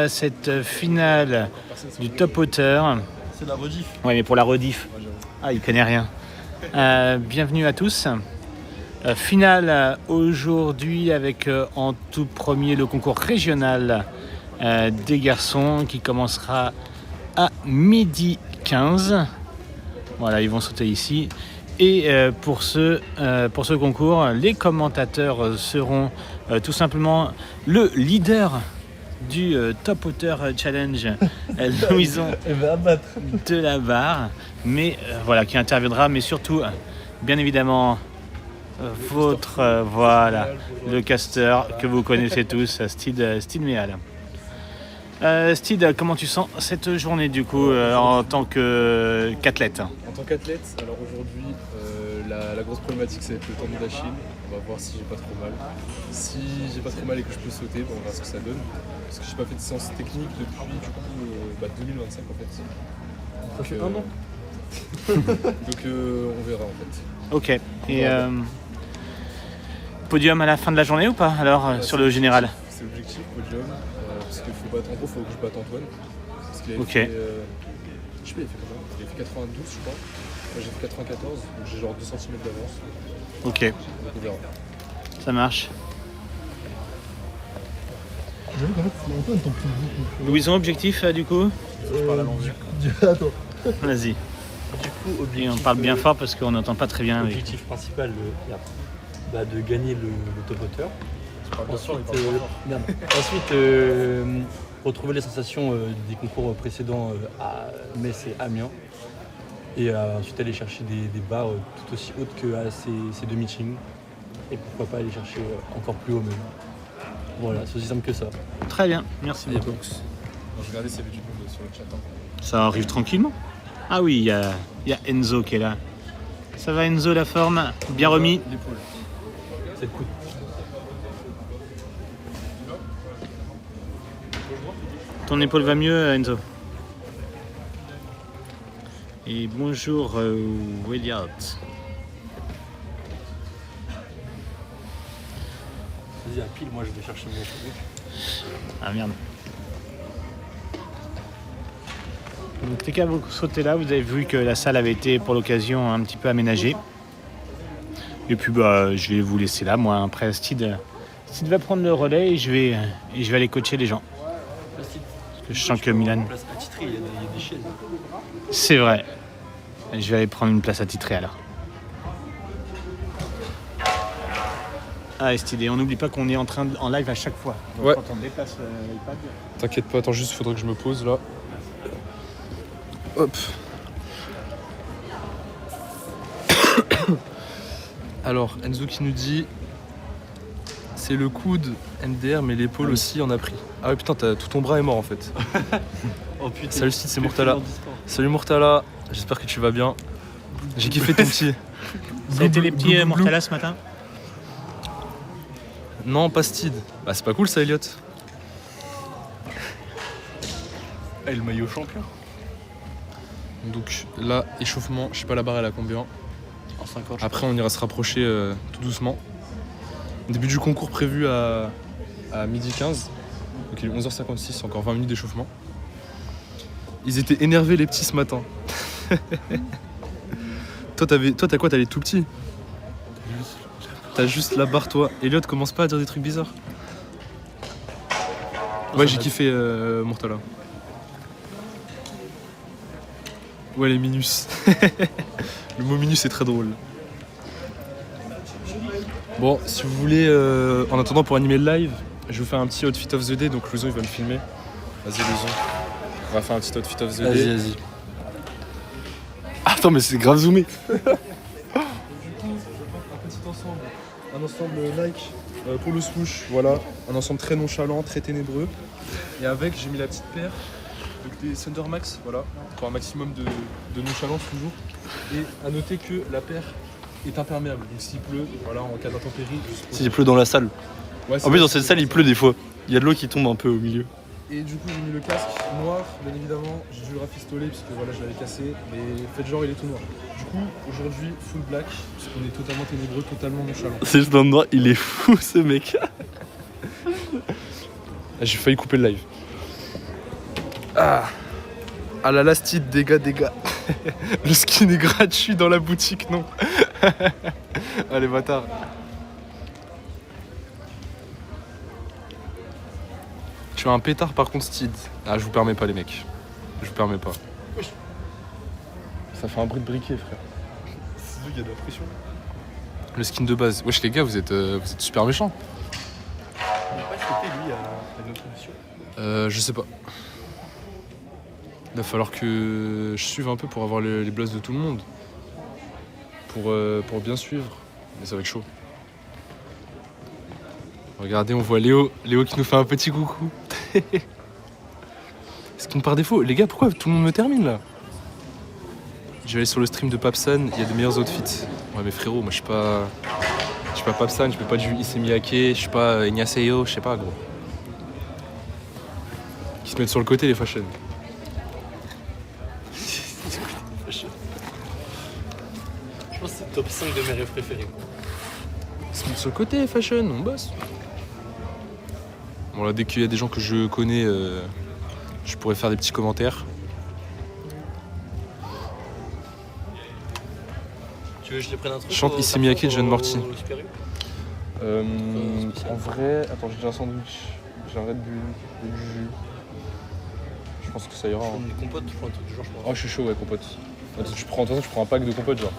cette finale du top hauteur. C'est la rediff. Ouais, mais pour la rediff. Ah, il connaît rien. Bienvenue à tous. Finale aujourd'hui avec en tout premier le concours régional des garçons qui commencera à 12h15. Voilà, ils vont sauter ici. Et pour ce concours, les commentateurs seront tout simplement le leader du Top Hauteur Challenge, Louison de la Barre, mais voilà, qui interviendra, mais surtout, bien évidemment, voilà, le caster que vous connaissez tous, Steve Méal. Steve, comment tu sens cette journée du coup en tant qu'athlète? En tant qu'athlète, alors aujourd'hui, la grosse problématique ça va être le tendon d'Achille. On va voir si j'ai pas trop mal. Si j'ai pas trop mal et que je peux sauter, on verra ce que ça donne. Parce que j'ai pas fait de séance technique depuis du coup 2025 en fait. Ça fait un an. Donc on verra en fait. Ok. Et podium à la fin de la journée ou pas alors sur le général? C'est l'objectif, podium. Parce qu'il faut battre, en gros, faut que je batte Antoine. Parce qu'il avait Ok. fait, je sais pas, il a fait combien? Il a fait 92 je crois. Moi j'ai fait 94, donc j'ai genre 2 cm d'avance. Ok, Donc on verra. ça marche. J'avoue qu'en fait, c'est Antoine ton plus Louison, objectif du coup? Je parle à l'envers. Attends. Vas-y. Du coup, Et on parle bien fort parce qu'on n'entend pas très bien. Oui. Objectif principal, de gagner le top hauteur. Ensuite, retrouver les sensations des concours précédents à Metz et Amiens. Et ensuite aller chercher des barres tout aussi hautes que à ces deux meetings. Et pourquoi pas aller chercher encore plus haut même. Voilà, c'est aussi simple que ça. Très bien, merci Il y a beaucoup. box. Je regardais s'il y avait du monde sur le chat. Ça arrive tranquillement. Ah oui, il y a Enzo qui est là. Ça va Enzo, la forme? Bien remis? L'épaule. C'est le coup. Ton épaule va mieux Enzo? Et bonjour Williard. Vas-y, à pile, moi je vais chercher mon cheveu. Ah merde. Donc les cas, vous sautez là, vous avez vu que la salle avait été pour l'occasion un petit peu aménagée. Et puis je vais vous laisser là, moi après Steve va prendre le relais et je vais aller coacher les gens. Parce que je sens que Milan... Place attitrée, il y a des chaises. C'est vrai. Je vais aller prendre une place attitrée alors. Ah Steve, et on n'oublie pas qu'on est en live à chaque fois. Donc Ouais. quand on déplace l'iPad... T'inquiète pas, attends juste, faudrait que je me pose là. Hop. Alors, Enzo qui nous dit c'est le coude MDR mais l'épaule aussi en a pris. Ah ouais putain, tout ton bras est mort en fait. Oh putain. Salut Steve, c'est Murtala. Salut Murtala, j'espère que tu vas bien. J'ai kiffé ton petit. Ça a été les petits Mortala ce matin? Non, pas Steve. Bah c'est pas cool ça Elliot. Et le maillot champion. Donc là, échauffement, je sais pas la barre elle a combien. En 50. Après on ira se rapprocher tout doucement. Début du concours prévu à 12h15. Donc il est 11h56, encore 20 minutes d'échauffement. Ils étaient énervés les petits ce matin. Toi t'as quoi? T'as les tout petits? T'as juste la barre toi. Elliot, commence pas à dire des trucs bizarres. Ouais, j'ai kiffé Murtala. Ouais, les minus. Le mot minus est très drôle. Bon, si vous voulez, en attendant pour animer le live, je vais vous faire un petit outfit of the day. Donc Louison il va me filmer. Vas-y Louison. On va faire un petit outfit of the day. Vas-y. Attends, mais c'est grave zoomé. Un ensemble Nike pour le swoosh, voilà. Un ensemble très nonchalant, très ténébreux. Et avec, j'ai mis la petite paire avec des Thunder Max, voilà, pour un maximum de nonchalance toujours. Et à noter que la paire est imperméable. Donc s'il pleut, voilà, en cas d'intempérie. S'il pleut dans la salle. Ouais, En plus, dans cette salle, il pleut des fois. Il y a de l'eau qui tombe un peu au milieu. Et du coup, j'ai mis le casque noir, bien évidemment. J'ai dû le rafistoler parce que voilà, je l'avais cassé. Mais faites genre, il est tout noir. Du coup, aujourd'hui, full black, puisqu'on est totalement ténébreux, totalement nonchalant. C'est juste dans le noir, il est fou ce mec. J'ai failli couper le live. Ah la lastite, dégâts. Le skin est gratuit dans la boutique, non. Allez, bâtard. Tu as un pétard par contre, Steed. Ah, je vous permets pas, les mecs. Je vous permets pas. Ça fait un bruit de briquet, frère. C'est lui qui a de la pression. Le skin de base. Wesh, les gars, vous êtes super méchants. Il n'a pas chopé lui à notre émission. Je sais pas. Il va falloir que je suive un peu pour avoir les blasts de tout le monde. Pour bien suivre. Mais ça va être chaud. Regardez, on voit Léo. Léo qui nous fait un petit coucou. Skin par défaut. Les gars, pourquoi tout le monde me termine là? Je vais aller sur le stream de Papsan, il y a de meilleurs outfits. Ouais mais frérot, moi je suis pas Papsan, je peux pas du Issey Miyake, je suis pas Ignacio, je sais pas gros. Qui se mettent sur le côté les fashion. Je pense que c'est top 5 de mes rêves préférés. Ils se mettent sur le côté les fashion, on bosse. Bon là dès qu'il y a des gens que je connais, je pourrais faire des petits commentaires. Tu veux que je les prenne un truc? Chante Issey Miyake de John Morty. Super U. En vrai, attends, j'ai déjà un sandwich, j'ai un Red Bull, du jus. Je pense que ça ira. Je prends Hein. des compotes, je prends un truc du genre, je pense. Oh, je suis chaud, ouais, compote. Attends, de toute façon, tu prends un pack de compote, genre.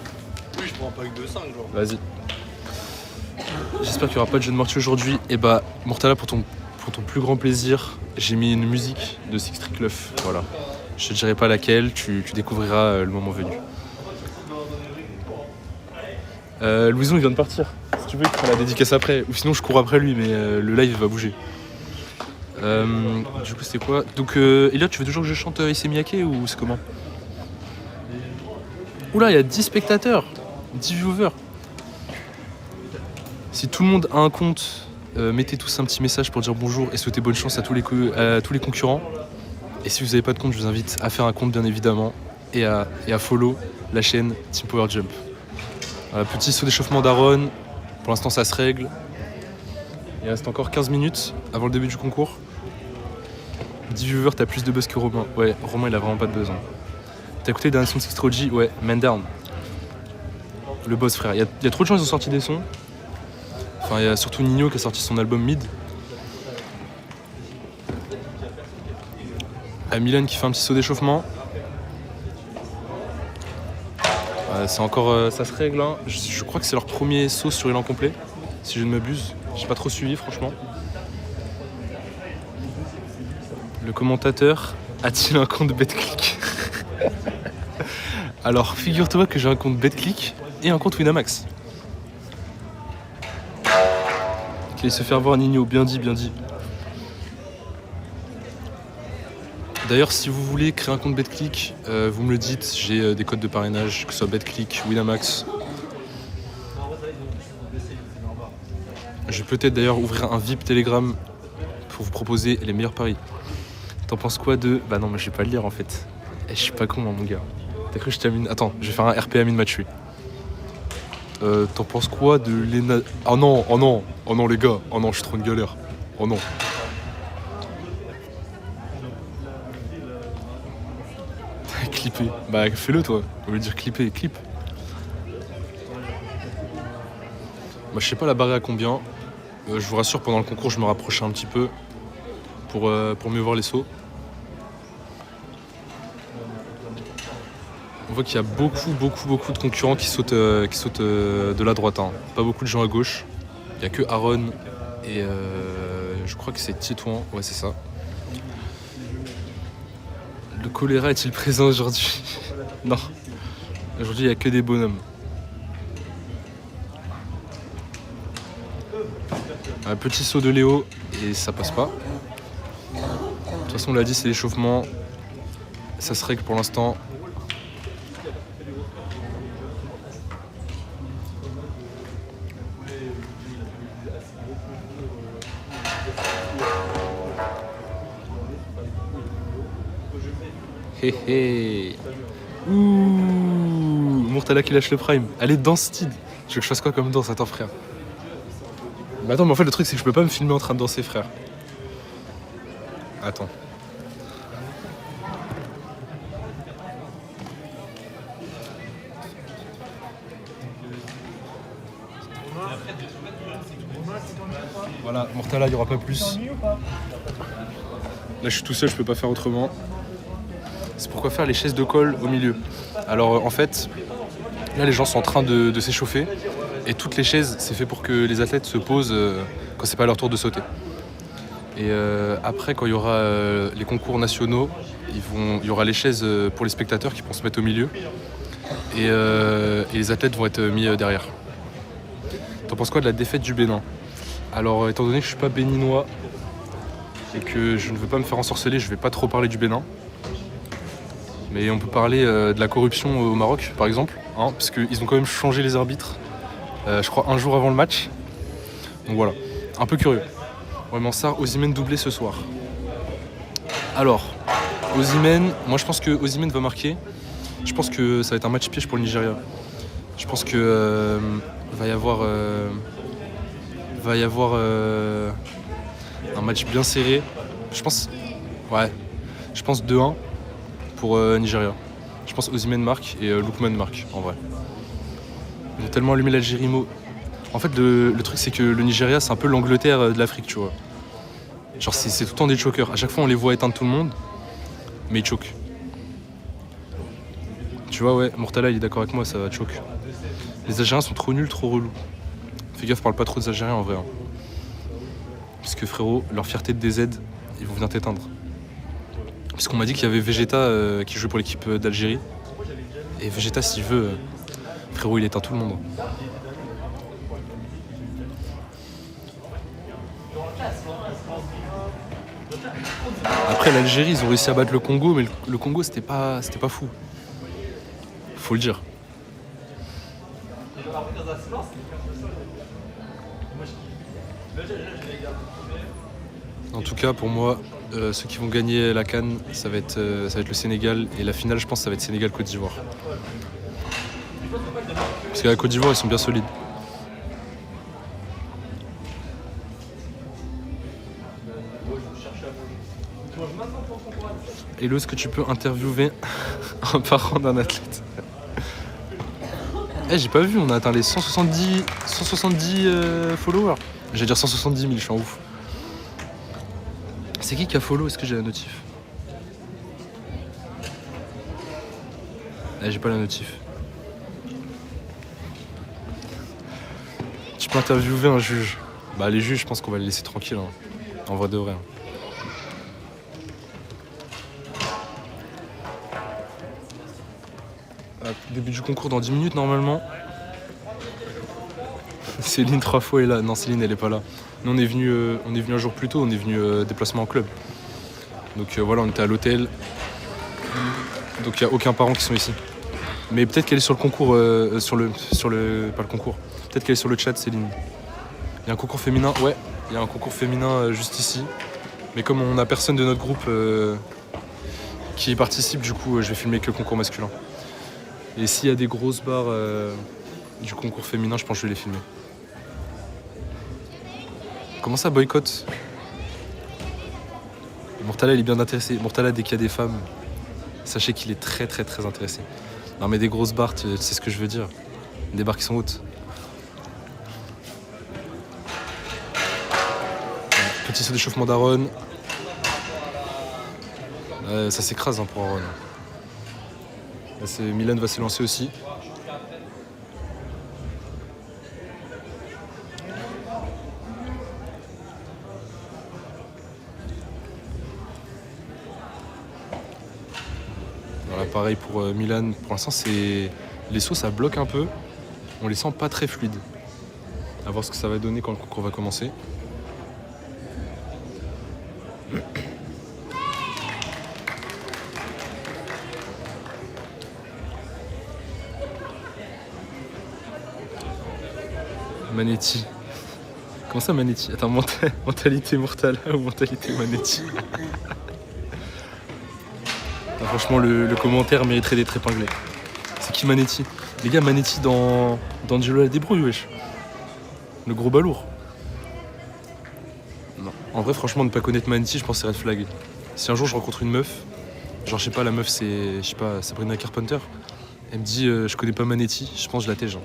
Oui, je prends un pack de 5, genre. Vas-y. J'espère qu'il n'y aura pas de John Morty aujourd'hui. Et bah, Mortala, pour ton plus grand plaisir, j'ai mis une musique de Six Trick Love. Voilà. Je te dirai pas laquelle, tu découvriras le moment venu. Louison, il vient de partir. Si tu veux, il fera la dédicace après. Ou sinon, je cours après lui, mais le live va bouger. Du coup, c'est quoi? Donc, Elliot, tu veux toujours que je chante Issey Miyake ou c'est comment? Oula, il y a 10 spectateurs, 10 viewers. Si tout le monde a un compte, mettez tous un petit message pour dire bonjour et souhaiter bonne chance à tous les concurrents. Et si vous n'avez pas de compte, je vous invite à faire un compte, bien évidemment, et à follow la chaîne Team Power Jump. Voilà, petit saut d'échauffement d'Aaron. Pour l'instant, ça se règle. Il reste encore 15 minutes avant le début du concours. 10 viewers, t'as plus de buzz que Romain. Ouais, Romain, il a vraiment pas de buzz. Hein. T'as écouté dernier son de Six Trilogy? Ouais, Man Down. Le boss, frère. Il y a trop de gens qui ont sorti des sons. Enfin, il y a surtout Nino qui a sorti son album Mid. Milan qui fait un petit saut d'échauffement. C'est encore, ça se règle. Hein. Je crois que c'est leur premier saut sur élan complet, si je ne m'abuse. J'ai pas trop suivi, franchement. Le commentateur a-t-il un compte BetClick? Alors, figure-toi que j'ai un compte BetClick et un compte Winamax. Ok, se faire voir Nino, bien dit, bien dit. D'ailleurs, si vous voulez créer un compte BetClick, vous me le dites, j'ai des codes de parrainage, que ce soit BetClick, Winamax. Je vais peut-être d'ailleurs ouvrir un VIP Telegram pour vous proposer les meilleurs paris. T'en penses quoi de... Bah non, mais je vais pas le lire en fait. Je suis pas con, moi, mon gars. T'as cru que je t'amine... Attends, je vais faire un RP Amine Mathieu. T'en penses quoi de Lena... Oh non, oh non, oh non les gars, oh non, je suis trop une galère. Oh non. Clipper. Bah fais-le toi. On veut dire clipper, clip. Bah je sais pas la barrer à combien. Je vous rassure, pendant le concours, je me rapprochais un petit peu pour mieux voir les sauts. On voit qu'il y a beaucoup de concurrents qui sautent de la droite. Hein. Pas beaucoup de gens à gauche. Il y a que Aaron et je crois que c'est Titouan. Ouais, c'est ça. Le choléra est-il présent aujourd'hui? Non. Aujourd'hui, il n'y a que des bonhommes. Un petit saut de Léo et ça passe pas. De toute façon, on l'a dit, c'est l'échauffement. Ça se règle pour l'instant. Hé hé. Ouh, Mortala qui lâche le prime. Allez, danse Steed. Tu veux que je fasse quoi comme danse? Attends, frère. Mais attends, mais en fait, le truc, c'est que je peux pas me filmer en train de danser, frère. Attends. Voilà, Mortala, il n'y aura pas plus. Là, je suis tout seul, je peux pas faire autrement. C'est pourquoi faire les chaises de colle au milieu. Alors, en fait, là, les gens sont en train de s'échauffer. Et toutes les chaises, c'est fait pour que les athlètes se posent quand c'est pas leur tour de sauter. Et après, quand il y aura les concours nationaux, il y aura les chaises pour les spectateurs qui vont se mettre au milieu. Et les athlètes vont être mis derrière. T'en penses quoi de la défaite du Bénin? Alors, étant donné que je suis pas béninois et que je ne veux pas me faire ensorceler, je vais pas trop parler du Bénin. Mais on peut parler de la corruption au Maroc, par exemple, hein, parce qu'ils ont quand même changé les arbitres, je crois, un jour avant le match. Donc voilà, un peu curieux. Vraiment ça, Osimhen doublé ce soir. Alors, Osimhen, moi je pense que Osimhen va marquer. Je pense que ça va être un match piège pour le Nigeria. Je pense que va y avoir un match bien serré. Je pense 2-1 pour Nigeria. Je pense Osimhen marque et Lookman marque en vrai. Ils ont tellement allumé l'Algérie. En fait, le truc c'est que le Nigeria c'est un peu l'Angleterre de l'Afrique, tu vois. Genre c'est tout le temps des chokers. À chaque fois on les voit éteindre tout le monde, mais ils choquent. Tu vois, ouais, Mortala il est d'accord avec moi, ça va choke. Les Algériens sont trop nuls, trop relous. Fais gaffe, parle pas trop des Algériens en vrai. Hein. Parce que frérot, leur fierté de DZ, ils vont venir t'éteindre. Parce qu'on m'a dit qu'il y avait Vegeta qui jouait pour l'équipe d'Algérie. Et Vegeta, s'il veut, frérot, il éteint tout le monde. Après, l'Algérie, ils ont réussi à battre le Congo, mais le Congo, c'était pas fou. Faut le dire. En tout cas, pour moi, ceux qui vont gagner la CAN, ça va être le Sénégal. Et la finale, je pense, ça va être Sénégal-Côte d'Ivoire. Parce qu'à la Côte d'Ivoire, ils sont bien solides. Hello, est-ce que tu peux interviewer un parent d'un athlète? J'ai pas vu, on a atteint les 170 followers. J'allais dire 170 000, je suis en ouf. C'est qui a follow? Est-ce que j'ai la notif? J'ai pas la notif. Tu peux interviewer un juge. Bah les juges, je pense qu'on va les laisser tranquilles, hein. En vrai de vrai. Début du concours dans 10 minutes normalement. Céline 3 fois est là. Non, Céline elle est pas là. Nous on est venu un jour plus tôt, on est venu déplacement en club. Donc voilà, on était à l'hôtel. Donc il n'y a aucun parent qui sont ici. Mais peut-être qu'elle est sur le concours, pas le concours. Peut-être qu'elle est sur le chat, Céline. Il y a un concours féminin, ouais, il y a un concours féminin juste ici. Mais comme on n'a personne de notre groupe qui y participe, du coup je vais filmer que le concours masculin. Et s'il y a des grosses barres du concours féminin, je pense que je vais les filmer. Comment ça, boycott? Mortala, il est bien intéressé. Mortala, dès qu'il y a des femmes, sachez qu'il est très très très intéressé. Non mais des grosses barres, tu sais ce que je veux dire. Des barres qui sont hautes. Petit saut d'échauffement d'Aaron. Ça s'écrase hein, pour Aaron. Là, Milan va s'élancer aussi. Voilà, pareil pour Milan. Pour l'instant, les sauts, ça bloque un peu. On les sent pas très fluides. À voir ce que ça va donner quand le concours va commencer. Manetti. Comment ça Manetti? Attends, mentalité Mortala ou mentalité Manetti? Franchement, le commentaire mériterait d'être épinglé. C'est qui Manetti? Les gars, Manetti dans Angelo la débrouille, wesh. Le gros balourd. Non. En vrai, franchement, ne pas connaître Manetti, je pense que c'est red flag. Si un jour je rencontre une meuf, genre, je sais pas, la meuf c'est, Sabrina Carpenter, elle me dit, je connais pas Manetti, je pense que je la tège.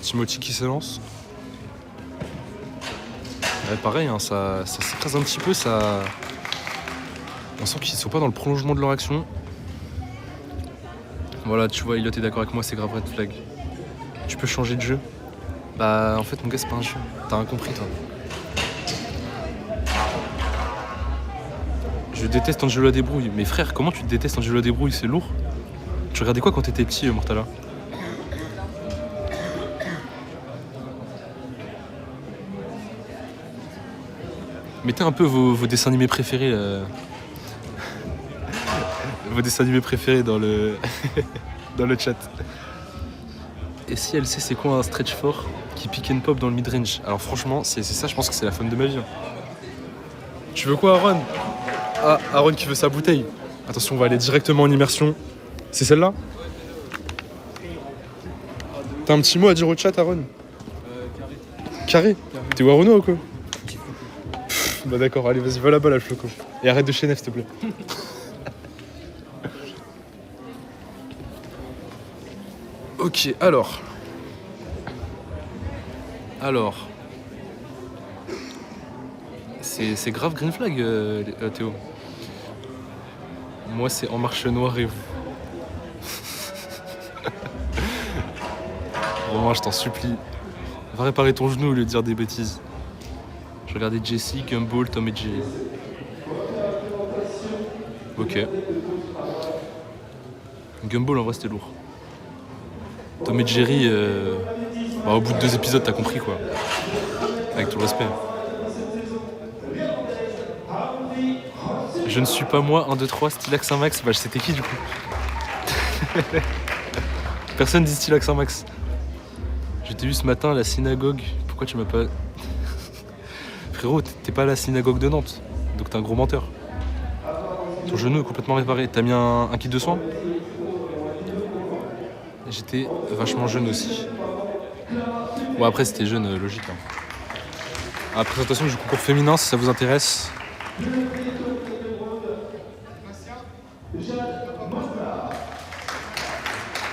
Timothy qui s'élance. Ouais, pareil, hein, ça s'écrase un petit peu, ça... On sent qu'ils sont pas dans le prolongement de leur action. Voilà, tu vois, Elliot est d'accord avec moi, c'est grave red flag. Tu peux changer de jeu. Bah, en fait, mon gars, c'est pas un jeu. T'as rien compris, toi. Je déteste Angelo Débrouille. Mais frère, comment tu détestes Angelo Débrouille? C'est lourd. Tu regardais quoi quand t'étais petit, Mortala? Mettez un peu vos dessins animés préférés. Vos dessins animés préférés dans le dans le chat. Et si elle sait c'est quoi un stretch fort qui pick and pop dans le mid-range? Alors franchement, c'est ça, je pense que c'est la femme de ma vie. Tu veux quoi, Aaron? Ah, Aaron qui veut sa bouteille. Attention, on va aller directement en immersion. C'est celle-là? T'as un petit mot à dire au chat, Aaron? Carré. T'es Waruno ou quoi? Bah d'accord, allez, vas-y, va là-bas, là, Floco. Et arrête de chaîner, s'il te plaît. Ok, alors. C'est grave green flag, Théo. Moi, c'est En Marche Noire et vous. Romain, je t'en supplie. Va réparer ton genou au lieu de dire des bêtises. Je regardais Jessie, Gumball, Tom et Jerry. Ok. Gumball, en vrai, c'était lourd. Tom et Jerry, au bout de 2 épisodes, t'as compris, quoi. Avec tout le respect. Je ne suis pas moi, 1, 2, 3, Stylax 1 Max. Bah, c'était qui, du coup? Personne dit Stylax 1 Max. Je t'ai vu ce matin à la synagogue. Pourquoi tu m'as pas... Frérot, t'es pas à la synagogue de Nantes, donc t'es un gros menteur. Ton genou est complètement réparé. T'as mis un kit de soins? J'étais vachement jeune aussi. Bon, après, c'était jeune, logique. Hein. À la présentation du concours féminin, si ça vous intéresse.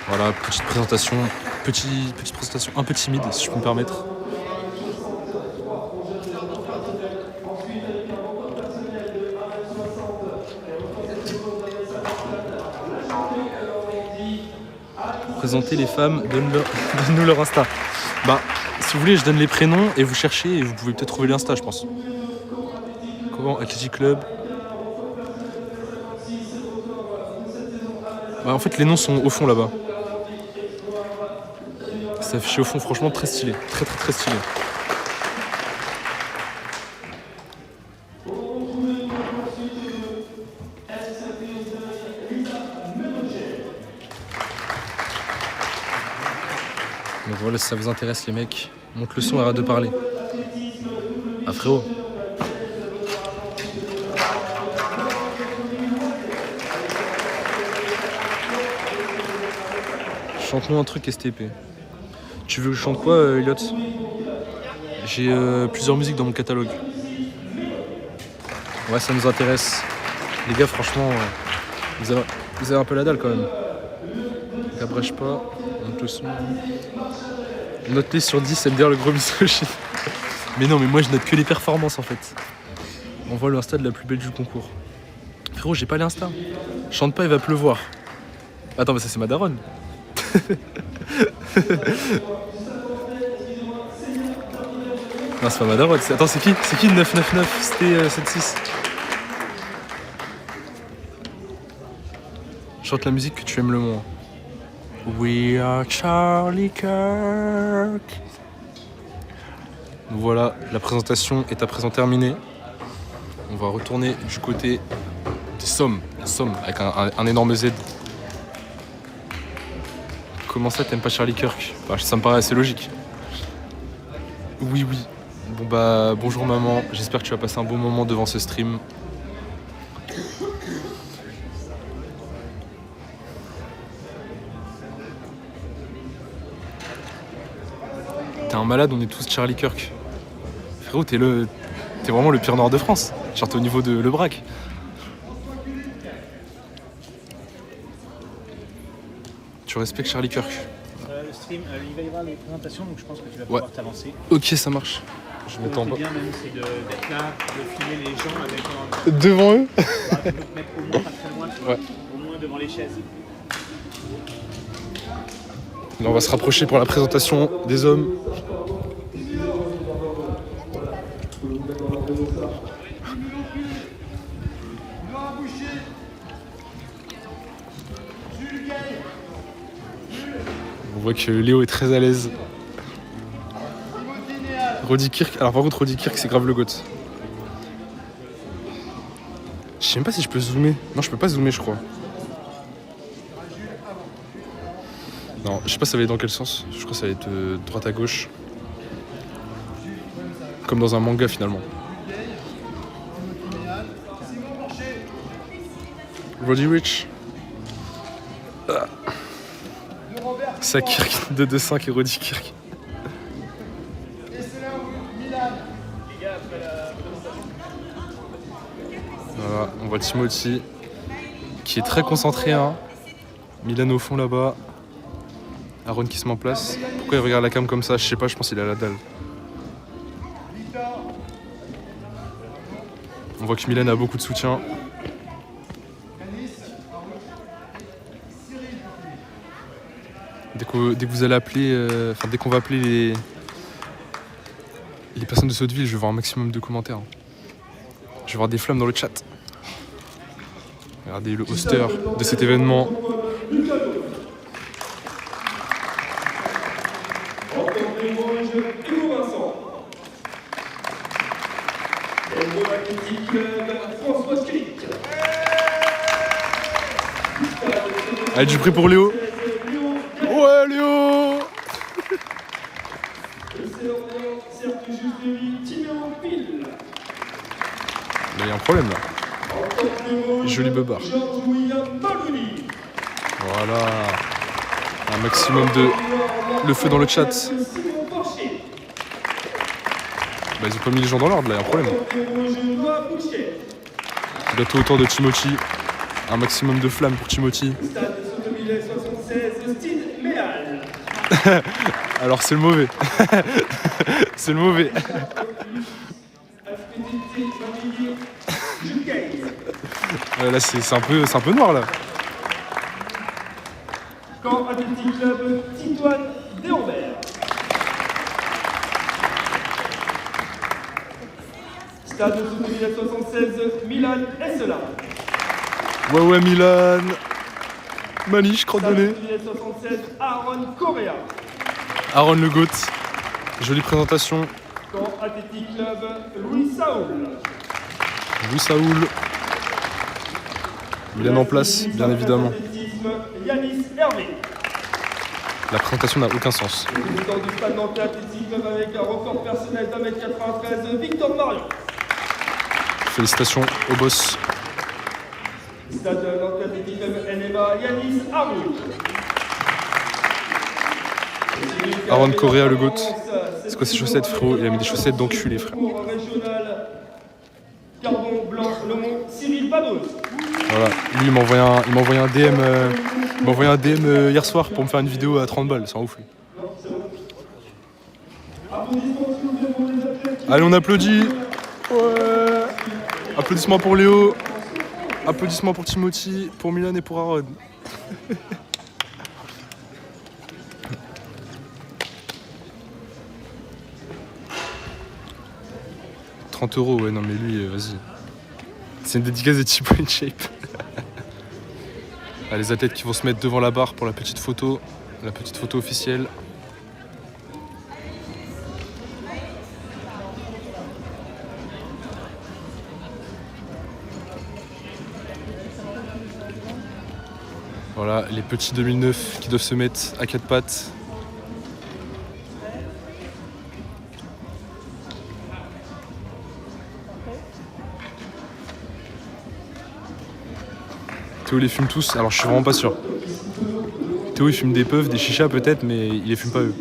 Voilà, petite présentation. Petite présentation un peu timide, si je peux me permettre. Présenter les femmes, donne-nous leur Insta. Bah, si vous voulez, je donne les prénoms et vous cherchez et vous pouvez peut-être trouver l'Insta, je pense. Comment? Athletic Club. Bah, en fait, les noms sont au fond là-bas. C'est affiché au fond, franchement, très stylé. Très, très, très stylé. Donc voilà, si ça vous intéresse les mecs, monte le son et arrête de parler. Ah frérot. Chante-nous un truc STP. Tu veux que je chante quoi, Elliot? J'ai plusieurs musiques dans mon catalogue. Ouais, ça nous intéresse. Les gars, franchement, vous avez un peu la dalle quand même. Cabrèche pas, monte le son. Note-les sur 10, MDR le gros misogyne. Mais non, mais moi je note que les performances en fait. On voit l'Insta de la plus belle du concours. Frérot, j'ai pas l'Insta. Chante pas, il va pleuvoir. Attends, mais ça c'est ma daronne. Non, c'est pas ma daronne. Attends, c'est qui? C'est qui le 999? C'était 76. Chante la musique que tu aimes le moins. We are Charlie Kirk. Voilà, la présentation est à présent terminée. On va retourner du côté des Sommes. Somme, avec un énorme Z. Comment ça, t'aimes pas Charlie Kirk? Bah, ça me paraît assez logique. Oui. Bon bah, bonjour maman. J'espère que tu vas passer un bon moment devant ce stream. T'es un malade, on est tous Charlie Kirk. Frérot, t'es vraiment le pire noir de France. Surtout au niveau de Le Brac. Tu respectes Charlie Kirk. Ouais, le stream. Il va y avoir les présentations, donc je pense que tu vas pouvoir t'avancer. Ok, ça marche. Je m'attends Ce pas. qui est bien même, c'est d'être là, de filmer les gens avec Devant eux de te mettre au moins pas très loin, tu vois, Ouais. au moins devant les chaises. Là, on va se rapprocher pour la présentation des hommes. On voit que Léo est très à l'aise. Roddy Kirk. Alors par contre Roddy Kirk c'est grave le GOAT. Je sais même pas si je peux zoomer. Non je peux pas zoomer je crois. Non, je sais pas ça va aller dans quel sens. Je crois que ça va être de droite à gauche. Comme dans un manga finalement. Roddy Rich. Ah. Ça Kirk 2-2-5 et Roddy Kirk. Voilà, on voit Timothy qui est très concentré. Hein. Milan au fond là-bas. Aaron qui se met en place. Pourquoi il regarde la cam comme ça? Je sais pas, je pense qu'il a la dalle. On voit que Milan a beaucoup de soutien. Dès que vous allez appeler, dès qu'on va appeler les personnes de Sotteville, je vais voir un maximum de commentaires. Je vais voir des flammes dans le chat. Regardez le hoster de cet événement. Allez, du prix pour Léo. Ouais, Léo. Il y a un problème là. Joli beubard. Voilà. Un maximum de le feu dans le chat. Bah, ils ont pas mis les gens dans l'ordre là, il y a un problème. Bientôt au tour de Timothy. Un maximum de flammes pour Timothy. Alors c'est le mauvais. C'est le mauvais. Là c'est un peu noir là. Camp Athletic Club Titoine Déambert. Stade de 2076, Milan Esselin. Ouais Milan. Maniche, crotte de nez. 2076, Aaron Correa. Aaron le GOAT. Jolie présentation. Camp Athletic Club Louis Saoul. Louis Saoul. Milan en place, bien évidemment. Yanis Hervé. La présentation n'a aucun sens. Président du Stade Nantais Athletic Club avec un record personnel d'1m93, Victor Marion. Félicitations au boss. Stade Nantais Athletic Club NMA, Yanis Arnoul. Aaron Correa le GOAT. C'est quoi ces chaussettes frérot? Il a mis des chaussettes d'enculé frère. Régional Carbon Blanc Lomont, Cyril Pados. Voilà, lui il m'a envoyé un DM, hier soir pour me faire une vidéo à 30 balles, c'est un ouf lui. Allez on applaudit. Ouais. Applaudissements pour Léo. Applaudissements pour Timothy, pour Milan et pour Aaron. 30 €, ouais non mais lui, vas-y. C'est une dédicace de Thibaut InShape. Ah, les athlètes qui vont se mettre devant la barre pour la petite photo officielle. Voilà, les petits 2009 qui doivent se mettre à quatre pattes. Théo les fume tous, alors je suis vraiment pas sûr. Théo il fume des puffs, des chichas peut-être, mais il les fume pas eux.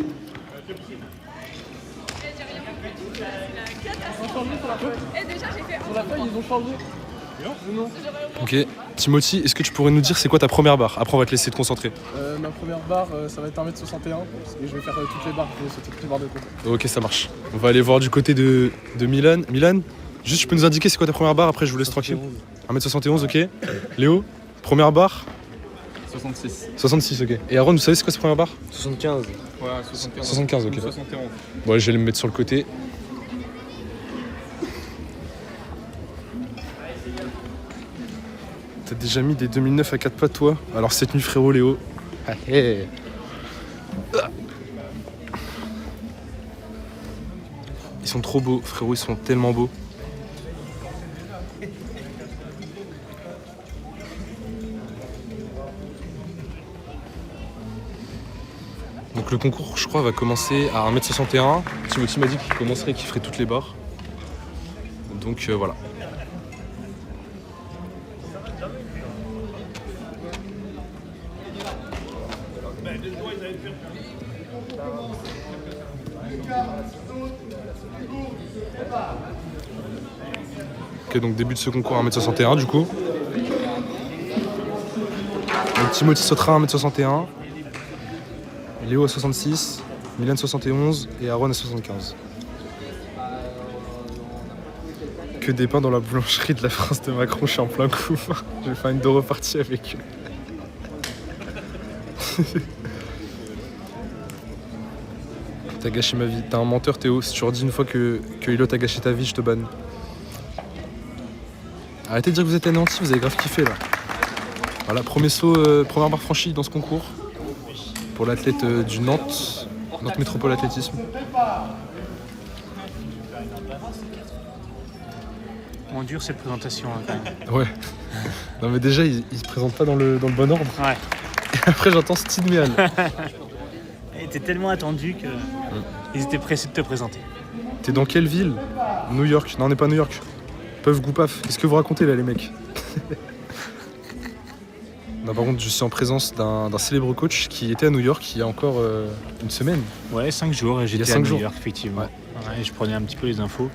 Et déjà j'ai fait. Sur la feuille ils ont changé. Ok. Timothy, est-ce que tu pourrais nous dire c'est quoi ta première barre? Après, on va te laisser te concentrer. Ma première barre, ça va être 1m61 et je vais faire toutes les barres, toutes les barres de côté. Ok, ça marche. On va aller voir du côté de Milan. Milan, juste tu peux nous indiquer c'est quoi ta première barre, après je vous laisse tranquille. 1m71, ok. Léo, première barre 66. 66, ok. Et Aaron, vous savez c'est quoi cette première barre? 75. Ouais, 75. 75, ok. 71. Bon, je vais le mettre sur le côté. T'as déjà mis des 2009 à 4 pattes, toi? Alors cette nuit, frérot, Léo. Ah, hey. Ils sont trop beaux, frérot, ils sont tellement beaux. Donc le concours, je crois, va commencer à 1m61. Timothy m'a dit qu'il commencerait et qu'il ferait toutes les barres. Donc voilà. Ok, donc début de ce concours à 1m61 du coup. Donc Timothy sautera à 1m61. Léo à 66, Milan 71 et Aaron à 75. Que des pains dans la boulangerie de la France de Macron, je suis en plein coup. Je vais faire une 2 repartie avec eux. T'as gâché ma vie, t'es un menteur Théo. Si tu redis une fois que Elliot a gâché ta vie, je te banne. Arrêtez de dire que vous êtes anéantis, vous avez grave kiffé là. Voilà, premier saut, première barre franchie dans ce concours. Pour l'athlète du Nantes Métropole Athlétisme. On dure cette présentation hein, quand même. Ouais. Non mais déjà, il se présente pas dans le bon ordre. Ouais. Et après, j'entends Steve Meal. Et t'es tellement attendu que ils étaient pressés de te présenter. T'es dans quelle ville? New York. Non, on n'est pas à New York. Peuf Goupaf. Qu'est-ce que vous racontez là, les mecs? Non, par contre, je suis en présence d'un célèbre coach qui était à New York il y a encore une semaine. Ouais, 5 jours et j'étais à 5 New jours. York effectivement. Ouais. Ouais, et je prenais un petit peu les infos,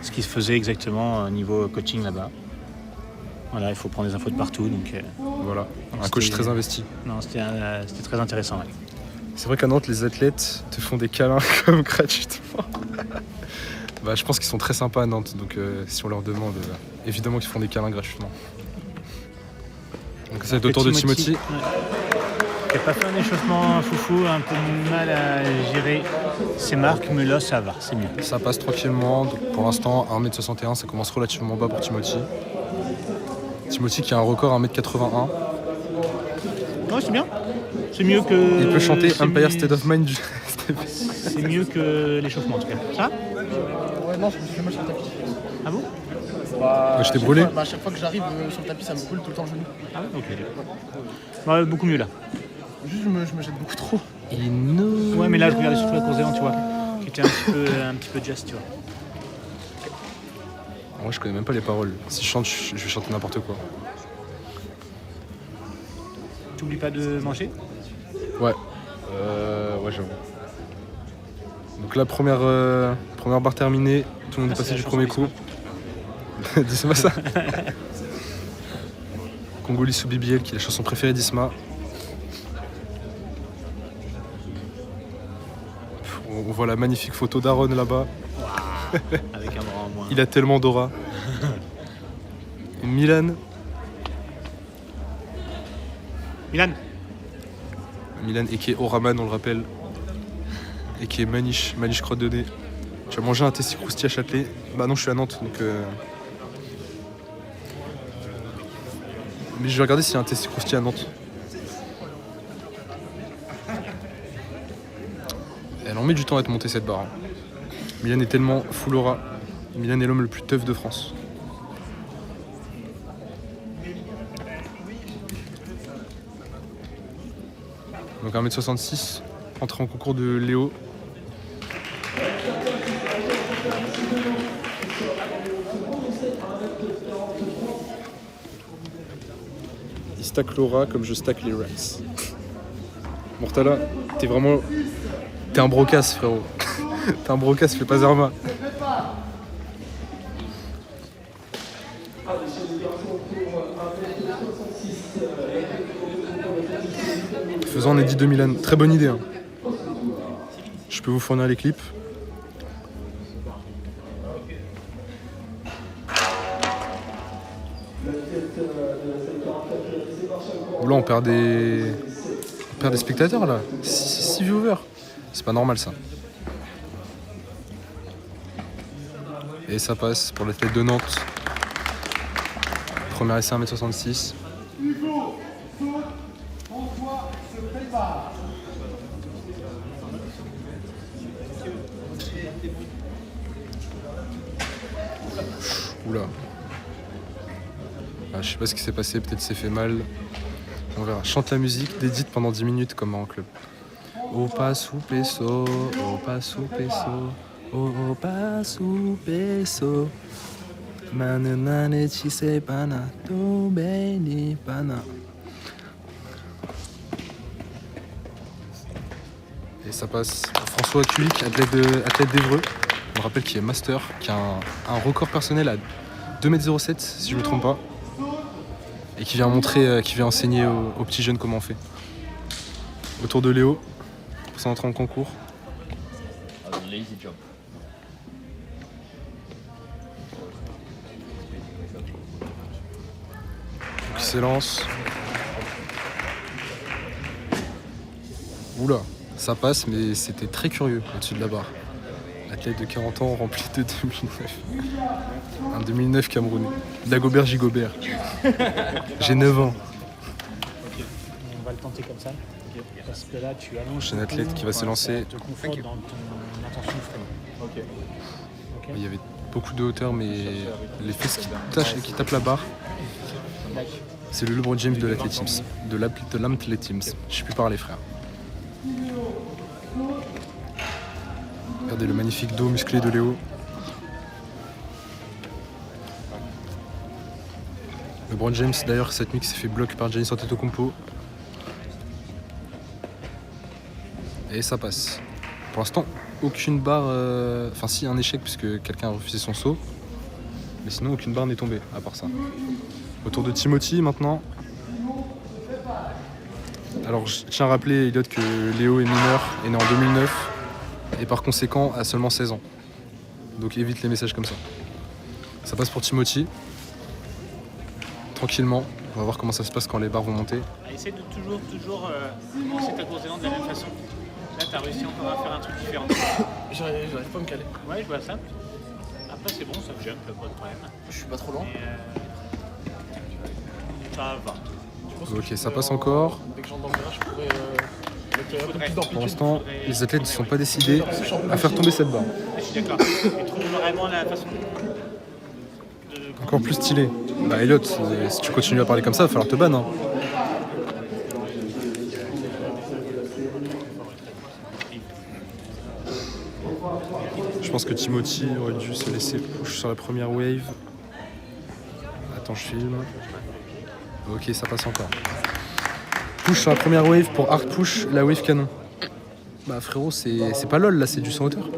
ce qui se faisait exactement au niveau coaching là-bas. Voilà, il faut prendre des infos de partout donc. Voilà, Donc un coach c'était- très investi. Non, c'était très intéressant. Ouais. C'est vrai qu'à Nantes, les athlètes te font des câlins comme gratuitement. Bah, je pense qu'ils sont très sympas à Nantes, donc si on leur demande, évidemment qu'ils font des câlins gratuitement. Donc ça va être au tour de Timothy. Ouais. Qui n'a pas fait un échauffement foufou, un peu mal à gérer ses marques, mais là ça va, c'est mieux. Ça passe tranquillement, donc pour l'instant 1m61, ça commence relativement bas pour Timothy. Timothy qui a un record à 1m81. Ouais, c'est bien. C'est mieux que. Il peut chanter c'est Empire mieux- State of Mind du C'est mieux que l'échauffement en tout cas. Ça Ouais, non, je me suis fait mal sur le tapis. Ah bon Bah, je t'ai à chaque brûlé. fois- Bah, à chaque fois que j'arrive sur le tapis, ça me brûle tout le temps le genou. Ah ouais, ok. Ouais, beaucoup mieux là. Juste, je me jette beaucoup trop. Ouais, mais là je regardais surtout la course d'avant, tu vois. Qui était un petit peu jazz, tu vois. Moi je connais même pas les paroles. Si je chante, je vais chanter n'importe quoi. T'oublies pas de manger. Ouais. Ouais, j'avoue. Donc là, première barre terminée. Tout le monde est passé c'est du la premier chanson coup. Dis-moi ça. Congolais sous BBL, qui est la chanson préférée d'Isma. On voit la magnifique photo d'Aaron là-bas. Avec un bras en moins. Il a tellement d'aura. Milan. Milan, Et qui est Oraman, on le rappelle. Et qui est Maniche crotte de nez. Tu as mangé un testis croustillé à Châtelet? Bah non, je suis à Nantes, donc... Mais je vais regarder s'il y a un testis croustillé à Nantes. Elle en met du temps à te monter cette barre. Hein. Milan est tellement full aura. Milan est l'homme le plus teuf de France. Donc 1m66, entrée en concours de Léo. Il stack l'aura comme je stack les Rex. Mortala, t'es vraiment... T'es un brocasse, frérot. T'es un brocasse, fais pas Zerma. Faisons un edit de Milan. Très bonne idée. Hein. Je peux vous fournir les clips. Là, on perd des spectateurs, là. 6 viewers. C'est pas normal, ça. Et ça passe pour l'athlète de Nantes. Premier essai 1m66. Oula. Ah, je sais pas ce qui s'est passé, peut-être c'est fait mal. On verra. Chante la musique, dédite pendant 10 minutes comme en club. Au pas sous peso, au pas sous peso, au pas sous peso. Mananane chise pana, to beni pana. Et ça passe. François Kulik, athlète d'Évreux. Je me rappelle qu'il est master, qui a un record personnel à 2m07 si je ne me trompe pas. Et qui vient montrer, qui vient enseigner aux petits jeunes comment on fait. Autour de Léo, pour son entrée en concours. Lazy jump. Qui s'élance. Oula, ça passe, mais c'était très curieux au-dessus de la barre. Athlète de 40 ans rempli de 2009. Un 2009 camerounais. Dagobert Gigobert. J'ai 9 ans. On va le tenter comme ça. Parce que là, tu allonges. J'ai un athlète qui va s'élancer. Ça te conforte dans ton intention de freiner. Ok. Il y avait beaucoup de hauteur, mais les fesses qui tapent la barre, c'est le LeBron James de l'athlétisme. De l'athlétisme. Je sais plus parler, frère. Regardez le magnifique dos musclé de Léo. LeBron James, d'ailleurs, cette nuit qui s'est fait bloc par Giannis Antetokounmpo. Et ça passe. Pour l'instant, aucune barre... Enfin, si, un échec puisque quelqu'un a refusé son saut. Mais sinon, aucune barre n'est tombée, à part ça. Autour de Timothy, maintenant. Alors, je tiens à rappeler, Elliot, que Léo est mineur, est né en 2009. Et par conséquent, a seulement 16 ans. Donc, évite les messages comme ça. Ça passe pour Timothy. Tranquillement. On va voir comment ça se passe quand les barres vont monter. Essaye de toujours lancer ta course d'élan de la même façon. Là, tu as réussi encore à faire un truc différent. J'arrive pas à me caler. Ouais, je vois ça. Après, c'est bon, ça me jump, pas de problème. Je suis pas trop lent. Ça va. Ok, ça passe encore. Dès que j'entends je pourrais mettre un peu plus d'amplitude. Pour l'instant, les athlètes ne sont pas décidés à faire tomber cette barre. Je suis d'accord. Et trouve vraiment la façon de... Encore plus stylé. Bah Elliot, si tu continues à parler comme ça, il va falloir te ban. Hein. Je pense que Timothy aurait dû se laisser push sur la première wave. Attends, je filme. Ok, ça passe encore. Push sur la première wave pour hard push la wave canon. Bah frérot, c'est pas lol là, c'est du 100 hauteur.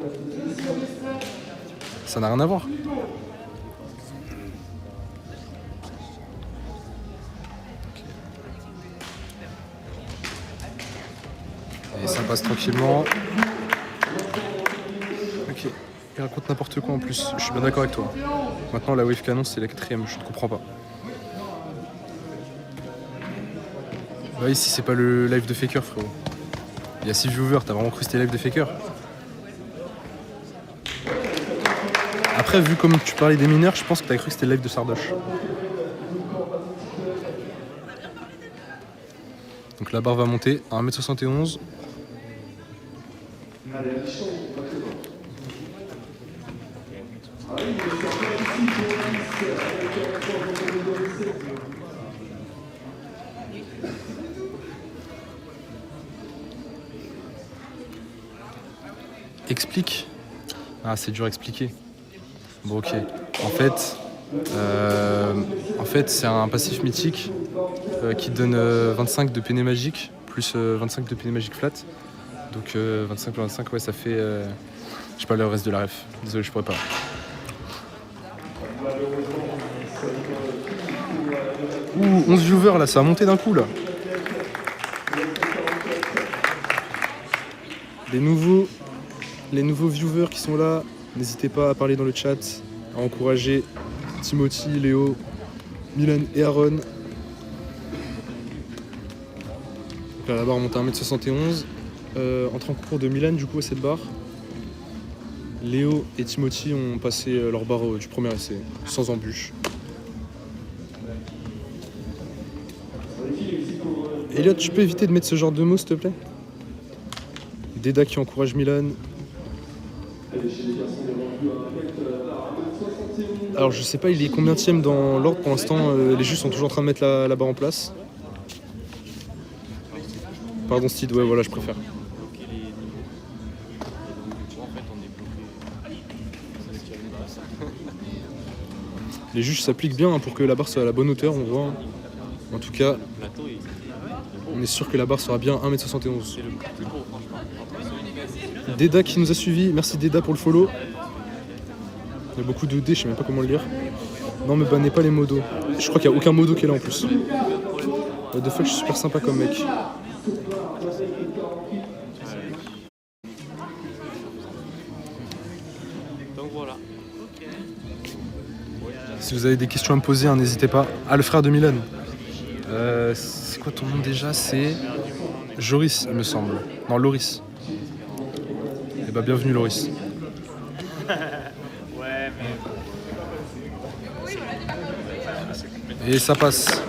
Ça n'a rien à voir. Et ça passe tranquillement. Ok, il raconte n'importe quoi en plus, je suis bien d'accord avec toi. Maintenant la wave canon c'est la 4ème, je ne comprends pas. Bah ici c'est pas le live de Faker frérot. Il y a 6 viewers, t'as vraiment cru que c'était live de Faker? Après vu comme tu parlais des mineurs, je pense que t'as cru que c'était le live de Sardoche. Donc la barre va monter à 1m71. Explique. Ah, c'est dur à expliquer. Bon, ok. En fait, c'est un passif mythique qui donne 25 de peiné magique plus 25 de peiné magique flat. Donc 25 plus 25, ouais, ça fait... je sais pas le reste de la ref. Désolé, je pourrais pas. Ouh, 11 viewers là, ça a monté d'un coup là. les nouveaux viewers qui sont là, n'hésitez pas à parler dans le chat, à encourager Timothy, Léo, Milan et Aaron. Donc là, la barre monte à 1m71. Entrée en concours de Milan du coup à cette barre. Léo et Timothy ont passé leur barre du premier essai, sans embûche. Elliot, tu peux éviter de mettre ce genre de mots s'il te plaît? Deda qui encourage Milan. Alors je sais pas il est combienième dans l'ordre pour l'instant, les juges sont toujours en train de mettre la barre en place. Pardon Steve, ouais voilà je préfère. Les juges s'appliquent bien pour que la barre soit à la bonne hauteur, on voit. En tout cas, on est sûr que la barre sera bien 1m71. Deda qui nous a suivis, merci Deda pour le follow. Il y a beaucoup de D, je sais même pas comment le lire. Non mais bannez pas les modos. Je crois qu'il n'y a aucun modo qui est là en plus. What the fuck, je suis super sympa comme mec. Donc voilà. Si vous avez des questions à me poser, n'hésitez pas. Ah, le frère de Milan. C'est quoi ton nom déjà? C'est Joris, il me semble. Non, Loris. Eh bah, bienvenue, Loris. Et ça passe.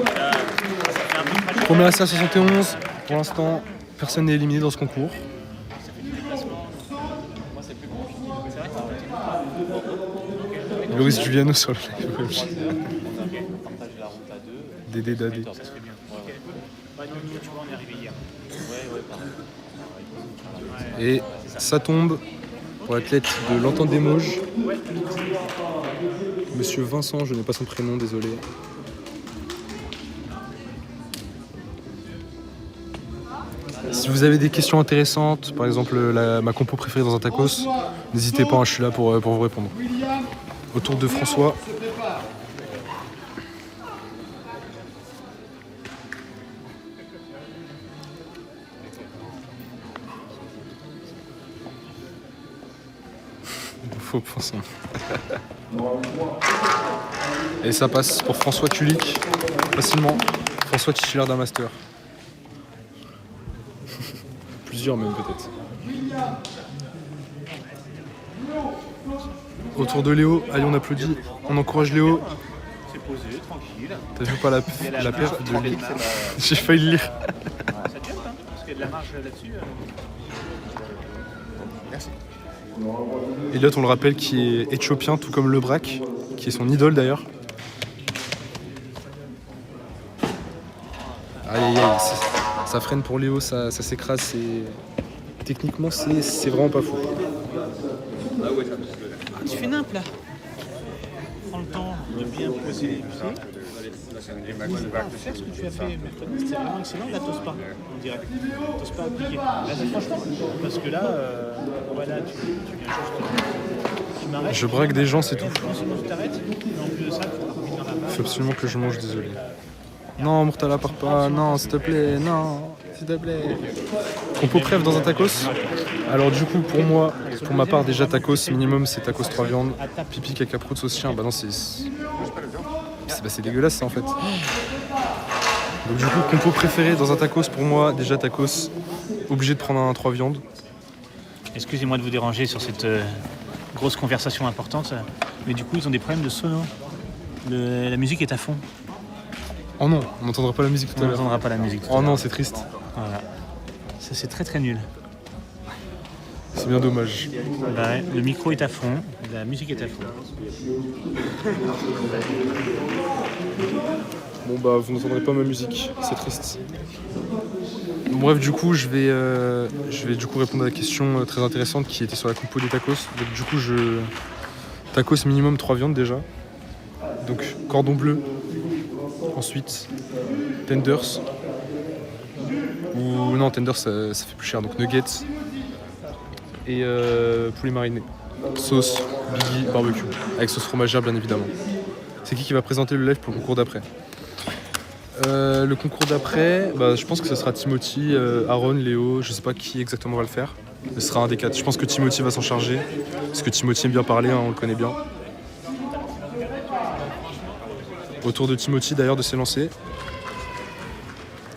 Premier essai à 71. Pour l'instant, personne n'est éliminé dans ce concours. Loris Giuliano sur le live. Dédé Dadé. Et ça tombe pour l'athlète de l'Entente des Mauges. Monsieur Vincent, je n'ai pas son prénom, désolé. Si vous avez des questions intéressantes, par exemple ma compo préférée dans un tacos, n'hésitez pas, je suis là pour vous répondre. Autour de François. Faux poisson. Et ça passe pour François Kulik, facilement. François titulaire d'un master. Plusieurs même peut-être. Autour de Léo, allez on applaudit, on encourage Léo. C'est posé, tranquille. T'as vu pas la perte de Léo? J'ai failli le lire. Ça tient, hein, parce qu'il y a de la marge là-dessus. Merci. Elliot, on le rappelle, qui est éthiopien, tout comme Lebrac, qui est son idole d'ailleurs. Aïe aïe aïe, ça freine pour Léo, ça s'écrase. Techniquement, c'est vraiment pas fou. Tu fais nimp là. Prends le temps de bien poser les pieds. Faire ce que tu as fait mercredi, c'était vraiment excellent. Là, t'oses pas, on dirait. T'oses pas appliquer. Là, franchement, parce que là, voilà, tu viens juste. Tu m'arrêtes. Je braque des gens, c'est tout. Non seulement tu t'arrêtes, mais en plus de ça, tu vas revenir dans la barre. Faut absolument que je mange, désolé. Non, Murtala, pars pas. Non, s'il te plaît, non. S'il te plaît. Compo préf dans un tacos. Alors du coup, pour moi, pour ma part, déjà tacos, minimum c'est tacos 3 viandes. Pipi, caca, prout, sauce chien. Bah non, c'est dégueulasse ça en fait. Donc du coup, compo préféré dans un tacos, pour moi, déjà tacos, obligé de prendre un 3 viandes. Excusez-moi de vous déranger sur cette grosse conversation importante, mais du coup, ils ont des problèmes de sono. La musique est à fond. Oh non, on n'entendra pas la musique tout à On l'heure. n'entendra pas la musique. tout à Oh non, l'heure. c'est triste. Voilà. Ça, c'est très très nul. C'est bien dommage. Bah ouais, le micro est à fond, la musique est à fond. Bon bah vous n'entendrez pas ma musique, c'est triste. Bon, bref du coup je vais du coup répondre à la question très intéressante qui était sur la compo des tacos. Donc du coup tacos minimum 3 viandes déjà. Donc cordon bleu. Ensuite tenders. Ou non tenders ça fait plus cher donc nuggets. Et poulet mariné. Sauce, biggie, barbecue. Avec sauce fromagère bien évidemment. C'est qui va présenter le live pour le concours d'après? Le concours d'après, bah, je pense que ce sera Timothy, Aaron, Léo, je sais pas qui exactement va le faire. Ce sera un des 4. Je pense que Timothy va s'en charger. Parce que Timothy aime bien parler, hein, on le connaît bien. Autour de Timothy d'ailleurs de s'élancer.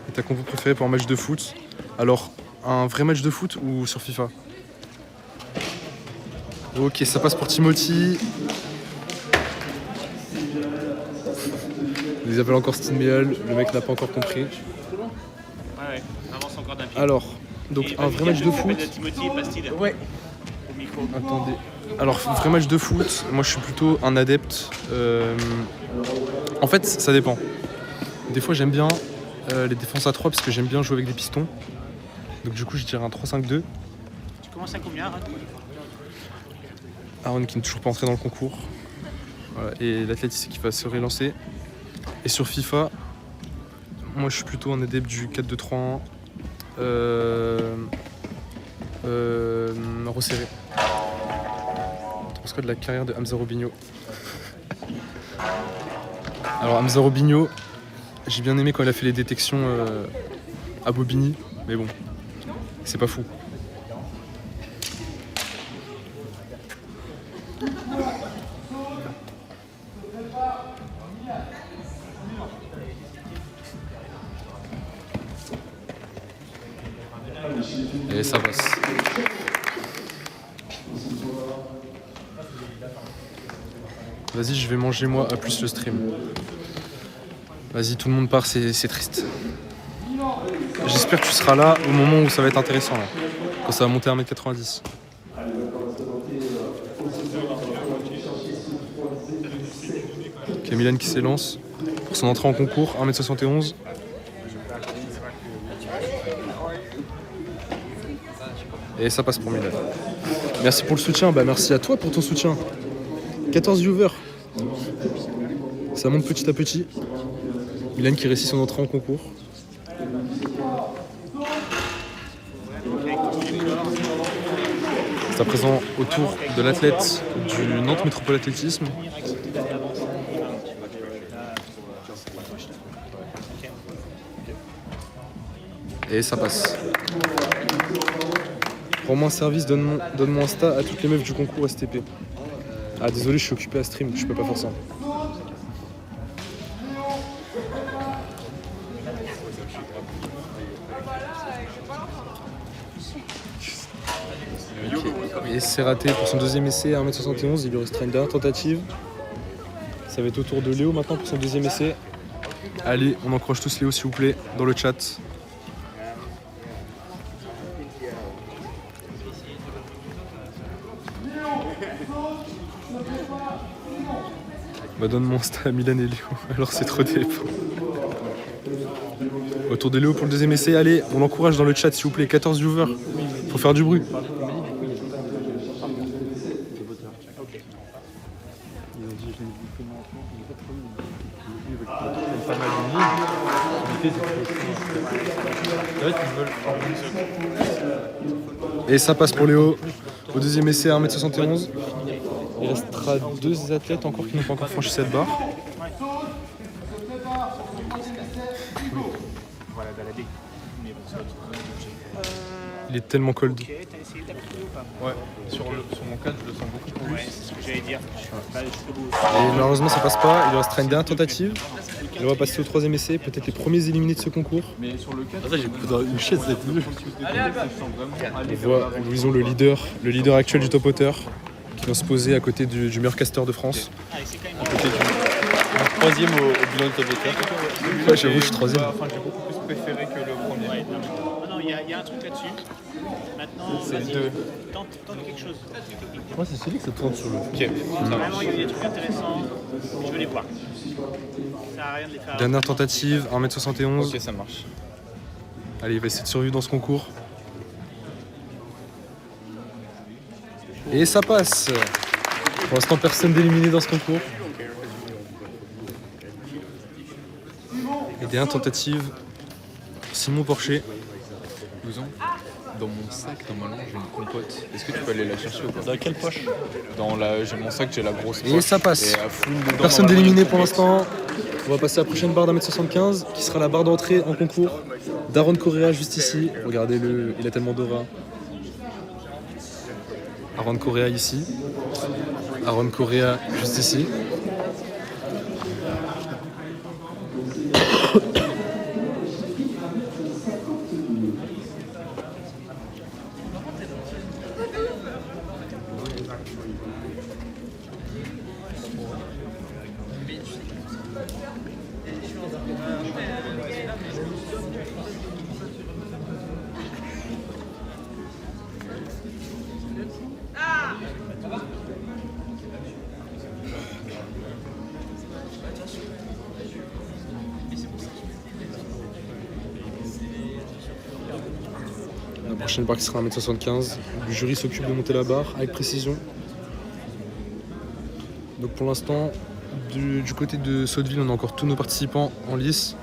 Et ta compo préférée pour un match de foot? Alors, un vrai match de foot ou sur FIFA? Ok, ça passe pour Timothy. Ils appellent encore Steinmeal, le mec n'a pas encore compris. Ouais, avance encore d'un pied. Alors, donc un vrai match de foot. Ouais. Attendez. Alors, vrai match de foot, moi je suis plutôt un adepte. En fait, ça dépend. Des fois, j'aime bien les défenses à 3 parce que j'aime bien jouer avec des pistons. Donc, du coup, je dirais un 3-5-2. Tu commences à combien, Aaron? Aaron qui n'est toujours pas entré dans le concours. Voilà. Et l'athlétisme qui va se relancer. Et sur FIFA, moi je suis plutôt un adepte du 4-2-3-1. Resserré. Tu penses quoi de la carrière de Hamza Robinho? Alors Hamza Robinho, j'ai bien aimé quand il a fait les détections à Bobigny, mais bon, c'est pas fou. Et ça passe. Vas-y, je vais manger moi à plus le stream. Vas-y, tout le monde part, c'est triste. J'espère que tu seras là au moment où ça va être intéressant, là, quand ça va monter à 1m90. Ok, Milan qui s'élance pour son entrée en concours, 1m71. Et ça passe pour Milan. Merci pour le soutien, bah merci à toi pour ton soutien. 14 viewers. Ça monte petit à petit. Milan qui réussit son entrée en concours. C'est à présent au tour de l'athlète du Nantes Métropole Athlétisme. Et ça passe. Rends-moi un service, donne-moi un Insta à toutes les meufs du concours STP. Ah désolé, je suis occupé à stream, je peux pas faire ça. Et c'est raté pour son deuxième essai à 1m71, il lui restera une dernière tentative. Ça va être au tour de Léo maintenant pour son deuxième essai. Allez, on encourage tous Léo s'il vous plaît, dans le chat. Bah donne mon Insta à Milan et Léo, alors c'est trop dépend. Autour de Léo pour le deuxième essai, allez, on l'encourage dans le chat s'il vous plaît, 14 viewers, faut faire du bruit. Et ça passe pour Léo, au deuxième essai à 1m71. Il restera 2 athlètes encore qui n'ont pas encore franchi cette barre. Il est tellement cold. Ok, t'as essayé d'appliquer ou pas? Ouais, sur mon cadre, je le sens beaucoup plus. Ouais, c'est ce que j'allais dire. Et malheureusement, ça passe pas. Il restera une dernière tentative. Il va passer au troisième essai, peut-être les premiers éliminés de ce concours. Mais sur le 4, j'ai une chaise d'être venu. On voit Louison, le leader actuel du top hauteur, qui vient se poser à côté du meilleur casteur de France. Allez, c'est quand même À côté du... Troisième au bilan de top hauteur. Ouais, j'avoue, je suis troisième. Enfin, j'ai beaucoup plus préféré que le premier. Ouais, non, il y a un truc là-dessus. Maintenant, vas-y, tente quelque chose. Moi, c'est celui que ça tourne sur le. Ok. Vraiment, il y a des trucs intéressants. Je veux les voir. Ça sert à rien de les faire. Dernière tentative, 1m71. Ok, ça marche. Allez, il va essayer de survivre dans ce concours. Et ça passe. Pour l'instant, personne d'éliminé dans ce concours. Et dernière tentative, Simon Porcher. Louison, dans mon sac, normalement, j'ai une compote. Est-ce que tu peux aller la chercher ou pas? Dans quelle poche? J'ai mon sac, j'ai la grosse poche. Et ça passe. Et à fouine dedans Personne dans la d'éliminé moyenne. pour l'instant. On va passer à la prochaine barre d'1m75 qui sera la barre d'entrée en concours. Daron Correa juste ici. Regardez-le, il a tellement d'aura. Aaron Correa ici. Aaron Correa juste ici. La prochaine barre qui sera 1m75. Le jury s'occupe de monter la barre avec précision. Donc pour l'instant, du côté de Sotteville, on a encore tous nos participants en lice.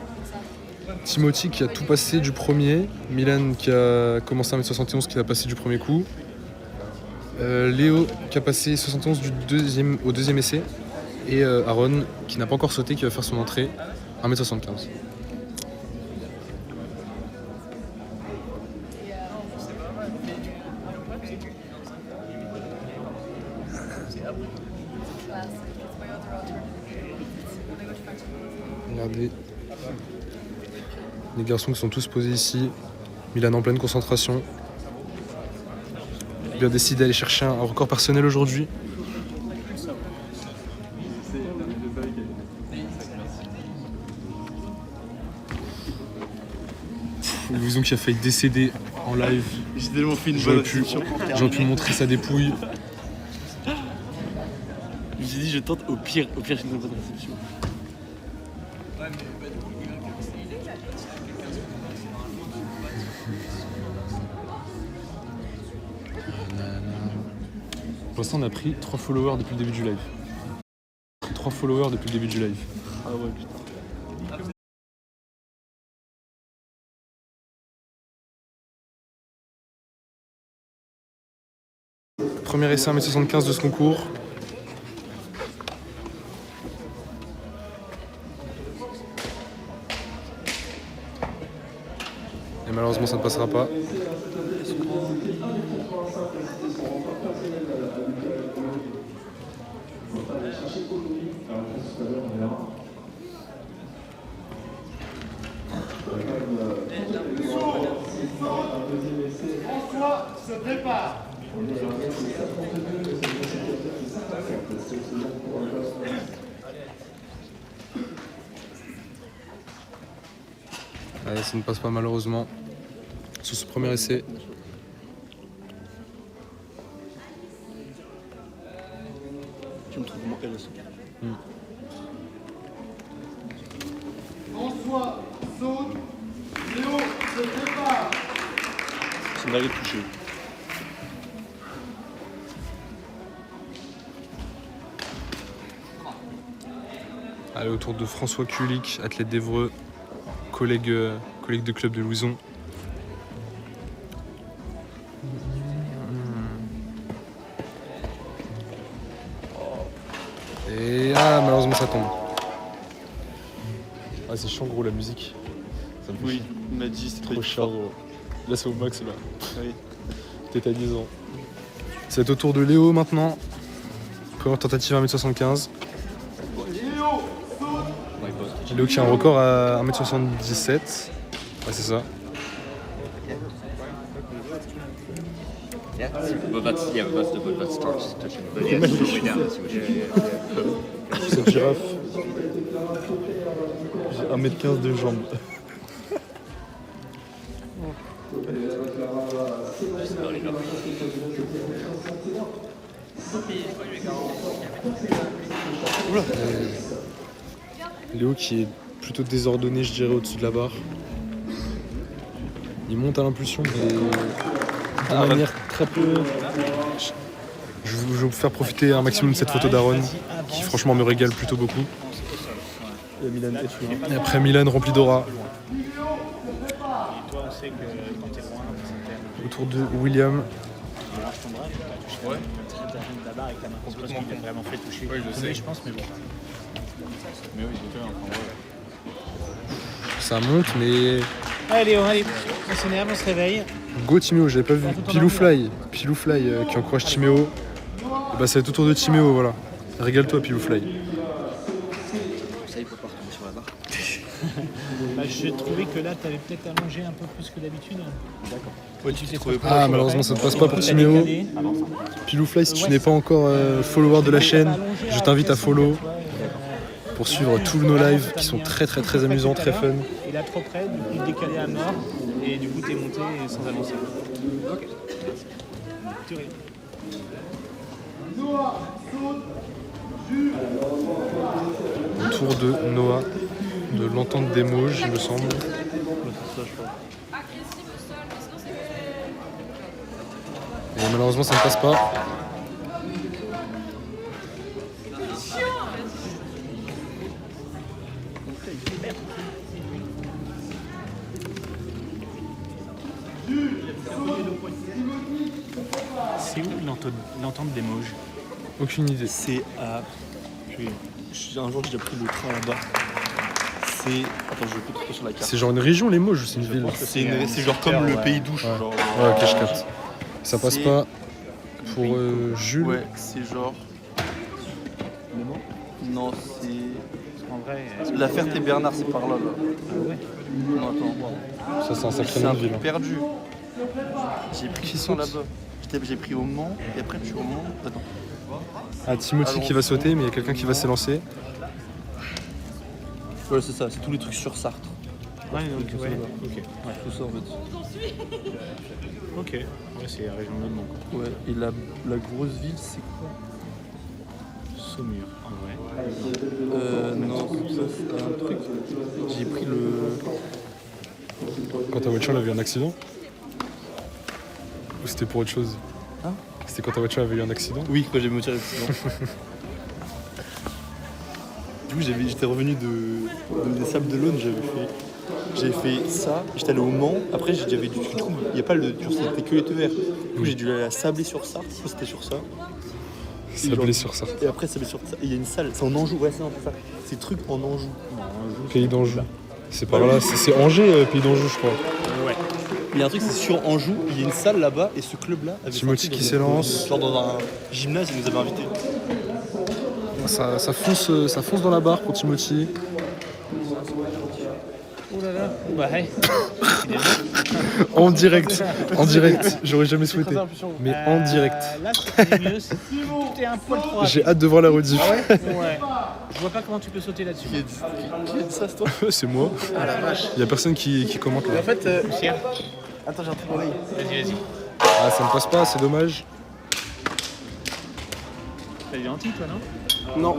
Timothy qui a tout passé du premier. Milan qui a commencé à 1m71 qui a passé du premier coup. Léo qui a passé 71 au deuxième essai. Et Aaron qui n'a pas encore sauté qui va faire son entrée 1m75. Regardez les garçons qui sont tous posés ici. Milan en pleine concentration. Il a décidé d'aller chercher un record personnel aujourd'hui. Louison qui a failli décéder en live. J'ai tellement fait une bonne réception. J'aurais pu montrer sa dépouille. Je me suis dit, je tente au pire j'ai une bonne réception. Pour l'instant, on a pris 3 followers depuis le début du live. 3 followers depuis le début du live. Ah ouais, putain. Premier essai 1m75 de ce concours. Et malheureusement, ça ne passera pas. François se prépare. Allez, ça ne passe pas malheureusement sur ce premier essai. Tu me trouves vraiment RSO. François saute. Léo se prépare. Ça m'arrive de toucher. Allez, autour de François Kulik, athlète d'Évreux, collègue de club de Louison. Et malheureusement ça tombe. Ah, c'est chiant gros la musique. Ça me fait Oui, chier. il m'a dit c'est Trop chiant gros. Là c'est au max là. Oui. Tétanisant. C'est au tour de Léo maintenant. Première tentative à 1m75. Léo qui a un record à 1m77. Ouais, c'est ça. But that's the starts touching. But yeah, it's way down. That's what you Cette girafe. J'ai 1m15 de jambes. Léo qui est plutôt désordonné, je dirais, au-dessus de la barre. Il monte à l'impulsion, mais de manière très peu... Je vais vous faire profiter un maximum de cette photo d'Aaron, qui franchement me régale plutôt beaucoup. Et après Milan rempli d'aura. Autour de William. Ouais. Vraiment fait toucher. Oui, je sais. Je pense, mais bon. Mais oui, j'ai fait un Ça monte, mais Allez Léo, allez, on s'énerve, on se réveille. Go Timéo, j'avais pas vu. Piloufly qui encourage Timéo. Bah ça va être autour de Timéo, voilà. Régale-toi Piloufly. Ça, il peut pas retomber sur la barre. Bah, j'ai trouvé que là, tu avais peut-être allongé un peu plus que d'habitude. D'accord. Ouais, tu t'es Ah malheureusement ça ne passe pas pour Timéo. Piloufly, si tu n'es pas encore follower de la chaîne, je t'invite à follow pour suivre tous nos lives qui sont très amusants, très fun. Et là, trop près, du coup, décalé à mort. Et du coup, t'es monté sans avancer. Ok. Autour de Noah, de l'entente des Mauges, il me semble. Et malheureusement ça ne passe pas. C'est où l'entente des Mauges? Aucune idée. C'est à. Un jour, j'ai déjà pris le train là-bas. C'est. Attends, je peux trouver sur la carte. C'est genre une région les Mauges ou c'est une ville? C'est genre comme le pays d'Ouche. Ouais. Genre, Ouais, ok, je capte. Ça passe c'est- pas pour Jules. Ouais, c'est genre. Non, c'est. En vrai, La Ferté-Bernard, c'est par là. ouais. Non, attends. Ça c'est un sacré C'est nom un de ville. truc perdu. J'ai pris Qui qui sont saute là-bas. J'ai pris au Mans, et après, je suis au Mans. Attends. Ah, Timothy qui va sauter, mais il y a quelqu'un qui va s'élancer. Voilà, c'est ça, c'est tous les trucs sur Sartre. Ouais, donc, ouais. Ok. Ouais, tout ça en fait. Ok. Ouais, c'est la région de Mont. Ouais, et la grosse ville, c'est quoi? Saumur, en vrai. Non, ça c'est un truc. J'ai pris le. Quand ta voiture avait eu un accident? Ou c'était pour autre chose? Hein? C'était quand ta voiture avait eu un accident? Oui, quand j'ai motivé l'accident. Du coup, j'étais revenu des Sables d'Olonne, j'avais fait ça, j'étais allé au Mans, après j'avais dû, tu trouves, il n'y a pas le, c'était que les TER. Du coup, j'ai dû aller à Sablé-sur-Sarthe, c'était sur ça. Sablé sur ça. Et après, Sablé-sur-Sarthe, il y a une salle, c'est en Anjou, ouais, c'est ça. C'est truc en Anjou. Pays d'Anjou. C'est par là, c'est Angers, Pays d'Anjou, je crois. Ouais. Il y a un truc, c'est sur Anjou, il y a une salle là-bas, et ce club-là avait Timothy sorti qui dans s'élance. genre dans un gymnase, ils nous avaient invités. Ça fonce dans la barre pour Timothy. Oh là là. Bah, hey. En direct, j'aurais jamais souhaité. Mais en direct. Là, c'est mieux. Tout est un poil trop rapide. J'ai hâte de voir la rediff. Ouais. Je vois pas comment tu peux sauter là-dessus. Qui a dit ça, c'est toi? C'est moi. Ah la vache. Il y a personne qui commente là. En fait, Poussière. attends, j'ai un truc dans l'œil. Vas-y. Ah, ça ne passe pas, c'est dommage. T'as eu anti, toi, non? Non.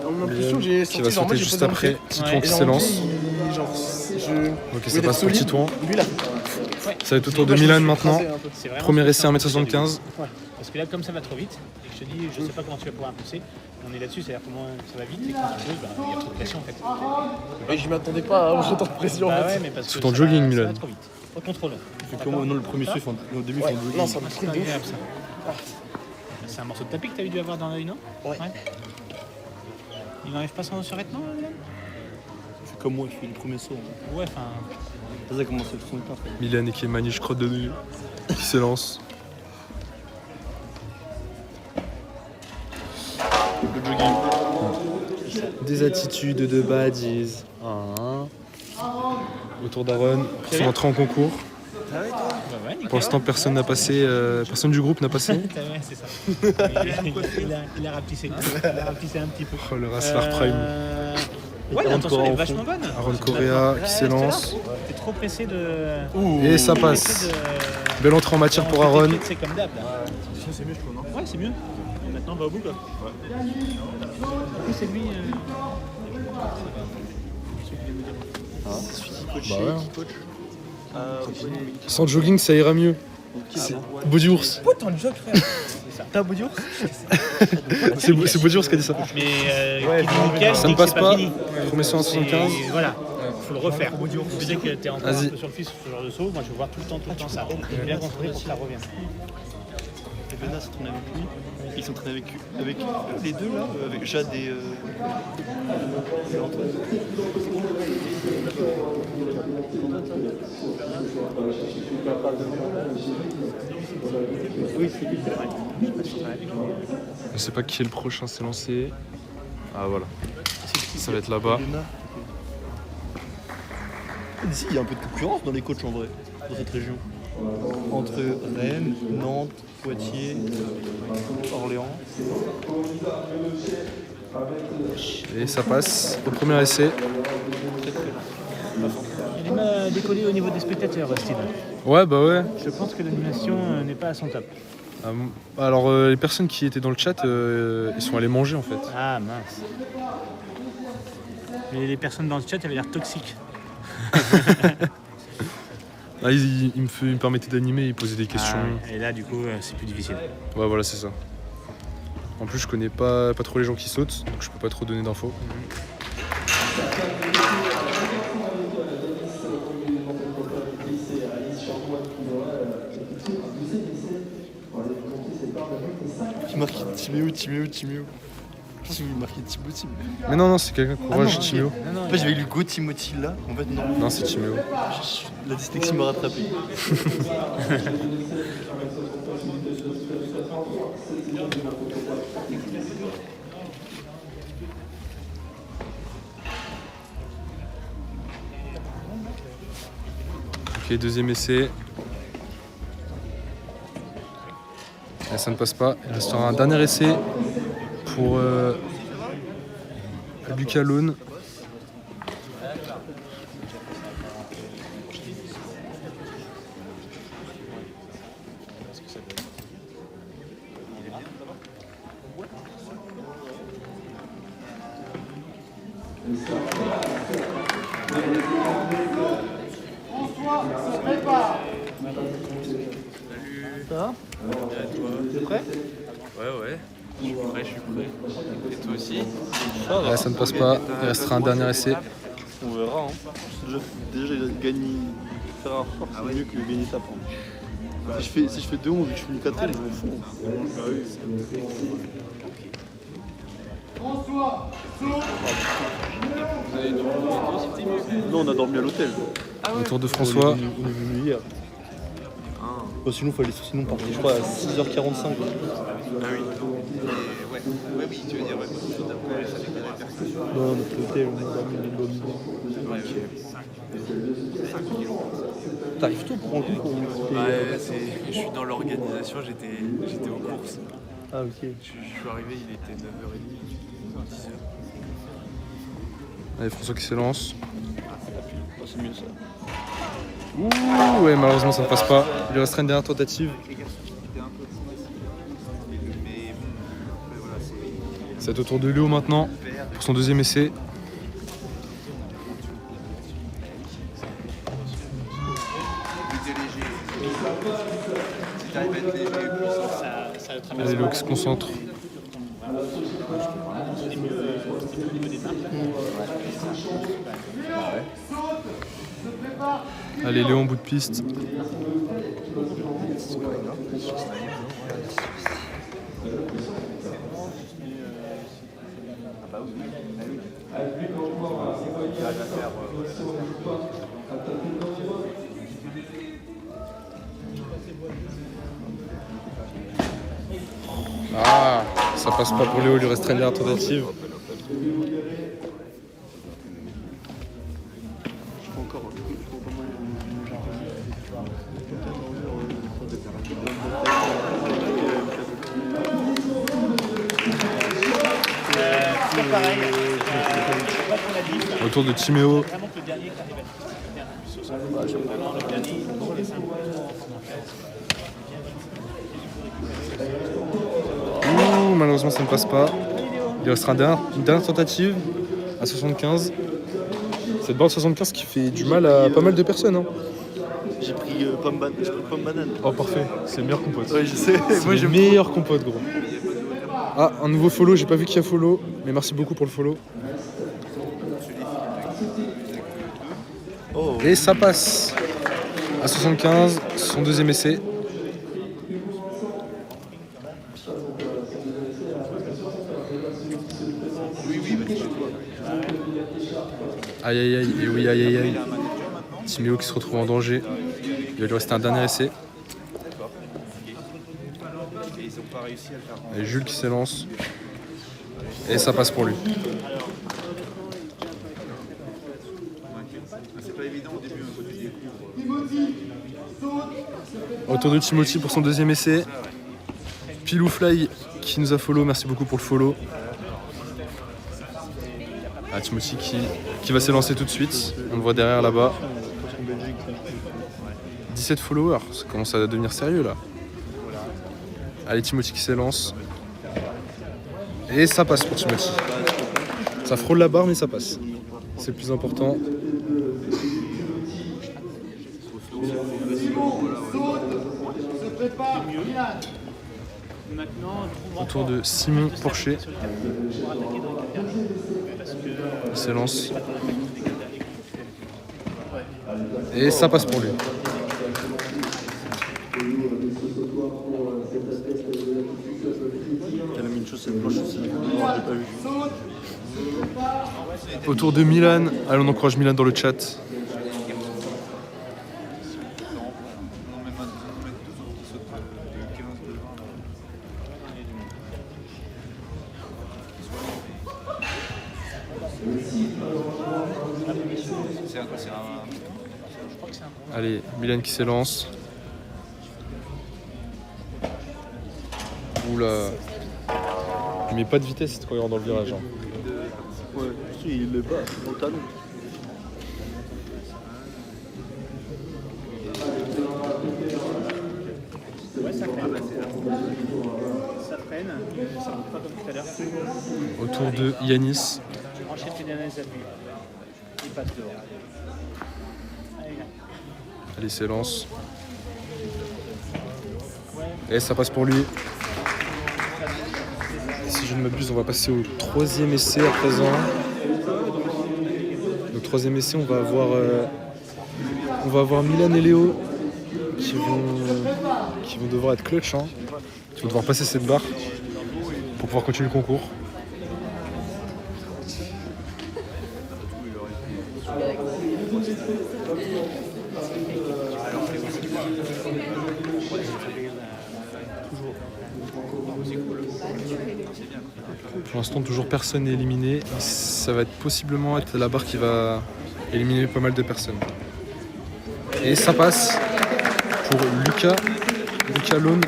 En impulsion, j'ai Qui va senti genre moi sauter j'ai juste posé mon après. pied. Titouan qui Et genre, s'élance. lui, genre, Ok, ça passe pour Titouan. Lui là. Ça va être autour de Milan maintenant. C'est vraiment Premier ce que essai c'est en 1m75. Parce que là, comme ça va trop vite, et que je te dis, je sais pas comment tu vas pouvoir impulser, on est là-dessus, c'est-à-dire comment ça va vite, et quand tu poses, il y a trop de pression en fait. Et je m'attendais pas à autant de pression. Bah en fait. ouais, mais parce que C'est en ça jogging, va- Milan. Ça va trop vite. Au contrôle. Comment non, le premier souffle, au début, ils font le Non, jogging. ça me C'est truc pas de ouf. agréable ça. C'est un morceau de tapis que t'as dû avoir dans l'œil, non? Ouais. Il n'enlève pas son survêtement, là? C'est comme moi, je fais le premier saut. Ouais, enfin. C'est ça comment c'est le son hyper. Milan et qui est maniche crotte de nez. Qui s'élance. Le jogging. Des attitudes de baddies. Autour d'Aaron pour son entrée en concours. Bah ouais, nickel. Pour l'instant, personne n'a passé. Personne du groupe n'a passé. Ouais, c'est ça. Il a rapetissé. Il a rapetissé un petit peu. Oh, le Rasslar Prime. Ouais, l'intention est vachement bonne. Aaron Correa qui s'élance. T'es trop pressé de. Et ça passe. Belle entrée en matière pour Aaron. C'est comme d'hab là. C'est mieux, je trouve, non? Ouais, c'est mieux. Et maintenant, on va au bout quoi. Du coup, c'est lui. Bah ouais. Sans jogging, ça ira mieux. C'est Body Ours. Oh, t'as un joke, frère. T'as un body ours? C'est Body Ours qui a dit ça. Mais qui dit nickel, Ça dit ne que passe c'est pas. fini. Premier saut en 75. Et voilà, faut le refaire. Je sais que t'es encore un Vas-y. peu sur le fil sur ce genre de saut. Moi, je veux voir tout le temps ça. Bien contrôlé pour que ça revienne. Bena s'entraîne avec lui. Ils s'entraînent avec les deux là, avec Jade et Antoine. Oui, c'est lui. Je sais pas qui est le prochain s'est lancé. Ah voilà. Ça va être là-bas. Ici, il y a un peu de concurrence dans les coachs en vrai, dans cette région. Entre Rennes, Nantes, Poitiers, Orléans. Et ça passe au premier essai. Il m'a décollé au niveau des spectateurs, Steve. Ouais, bah ouais. Je pense que l'animation n'est pas à son top. Alors les personnes qui étaient dans le chat, ils sont allés manger en fait. Ah mince. Mais les personnes dans le chat avaient l'air toxiques. Ah, il me permettait d'animer, il posait des questions. Et là, du coup, c'est plus difficile. Ouais, voilà, c'est ça. En plus, je connais pas trop les gens qui sautent, donc je peux pas trop donner d'infos. Qui marque Timéo. Je pense qu'il marquait Timothy. Mais non, c'est quelqu'un qui courage Timéo. En fait, j'avais lu Go Timothy là. En fait, non. Non, c'est Timéo. La dyslexie m'a rattrapé. Ok, deuxième essai. Et ça ne passe pas. Il restera un dernier essai pour Lucas Lone. Ça va? T'es prêt? Ouais. Je suis prêt. Et toi aussi? Ouais, ça ne passe pas. Il restera un dernier essai. On verra. Hein. Déjà gagner, faire un record, c'est mieux que gagner ça. Si je fais 2-11 et que je finis 4ème, je m'en fous. Non, on a dormi à l'hôtel. Le tour de François. On est venu hier. Sinon, on partait, je crois, à 6h45. Oui, tu veux dire, Non, notre hôtel, on a dormi une bonne idée. T'arrives tôt pour un concours? Je suis dans l'organisation, j'étais aux courses. Ah, ok. Je suis arrivé, il était 9h30, 10h. Allez, François qui s'élance. C'est mieux ça. Ouh, ouais, malheureusement ça ne passe pas. Il lui restera une dernière tentative. C'est au tour de Léo maintenant pour son deuxième essai. Allez, Léo qui se concentre. Allez, Léo en bout de piste. Ah, ça passe pas pour Léo, il lui restera une dernière tentative. Autour de Timéo. Ouh, malheureusement ça ne passe pas. Il restera une dernière tentative à 75. Cette barre de 75 qui fait du mal à pas mal de personnes. Hein. J'ai pris pomme banane. Oh parfait, c'est le meilleur compote. Ouais, je sais. Moi j'ai le meilleur compote, gros. Ah, un nouveau follow, j'ai pas vu qui a follow, mais merci beaucoup pour le follow. Oh. Et ça passe à 75, son deuxième essai. Aïe aïe aïe, et oui aïe aïe aïe. Timéo qui se retrouve en danger. Il va lui rester un dernier essai. Et Jules qui s'élance. Et ça passe pour lui. Retour de Timothy pour son deuxième essai. Pilou Fly qui nous a follow, merci beaucoup pour le follow. Ah, Timothy qui va s'élancer tout de suite. On le voit derrière là-bas. 17 followers, ça commence à devenir sérieux là. Allez, Timothy qui s'élance. Et ça passe pour Timothy. Ça frôle la barre mais ça passe. C'est le plus important. Autour de Simon Porcher. Il s'élance. Et ça passe pour lui. Autour de Milan. Allez, on encourage Milan dans le chat. Allez, Milan qui s'élance. Oula. Il met pas de vitesse quand il rentre dans le virage. Hein. Ouais, il le bat au talon. Ouais, ça freine. Ça freine, ça ne monte pas comme tout à l'heure. Autour de Yanis. Enchaîne tes derniers appuis. Il passe dehors. Allez, il s'élance. Et ça passe pour lui. Si je ne m'abuse, on va passer au troisième essai à présent. Le troisième essai, on va avoir Milan et Léo qui vont devoir être clutch, hein, qui vont devoir passer cette barre pour pouvoir continuer le concours. Pour l'instant, toujours personne n'est éliminé. Ça va possiblement être la barre qui va éliminer pas mal de personnes. Et ça passe pour Lucas Lone.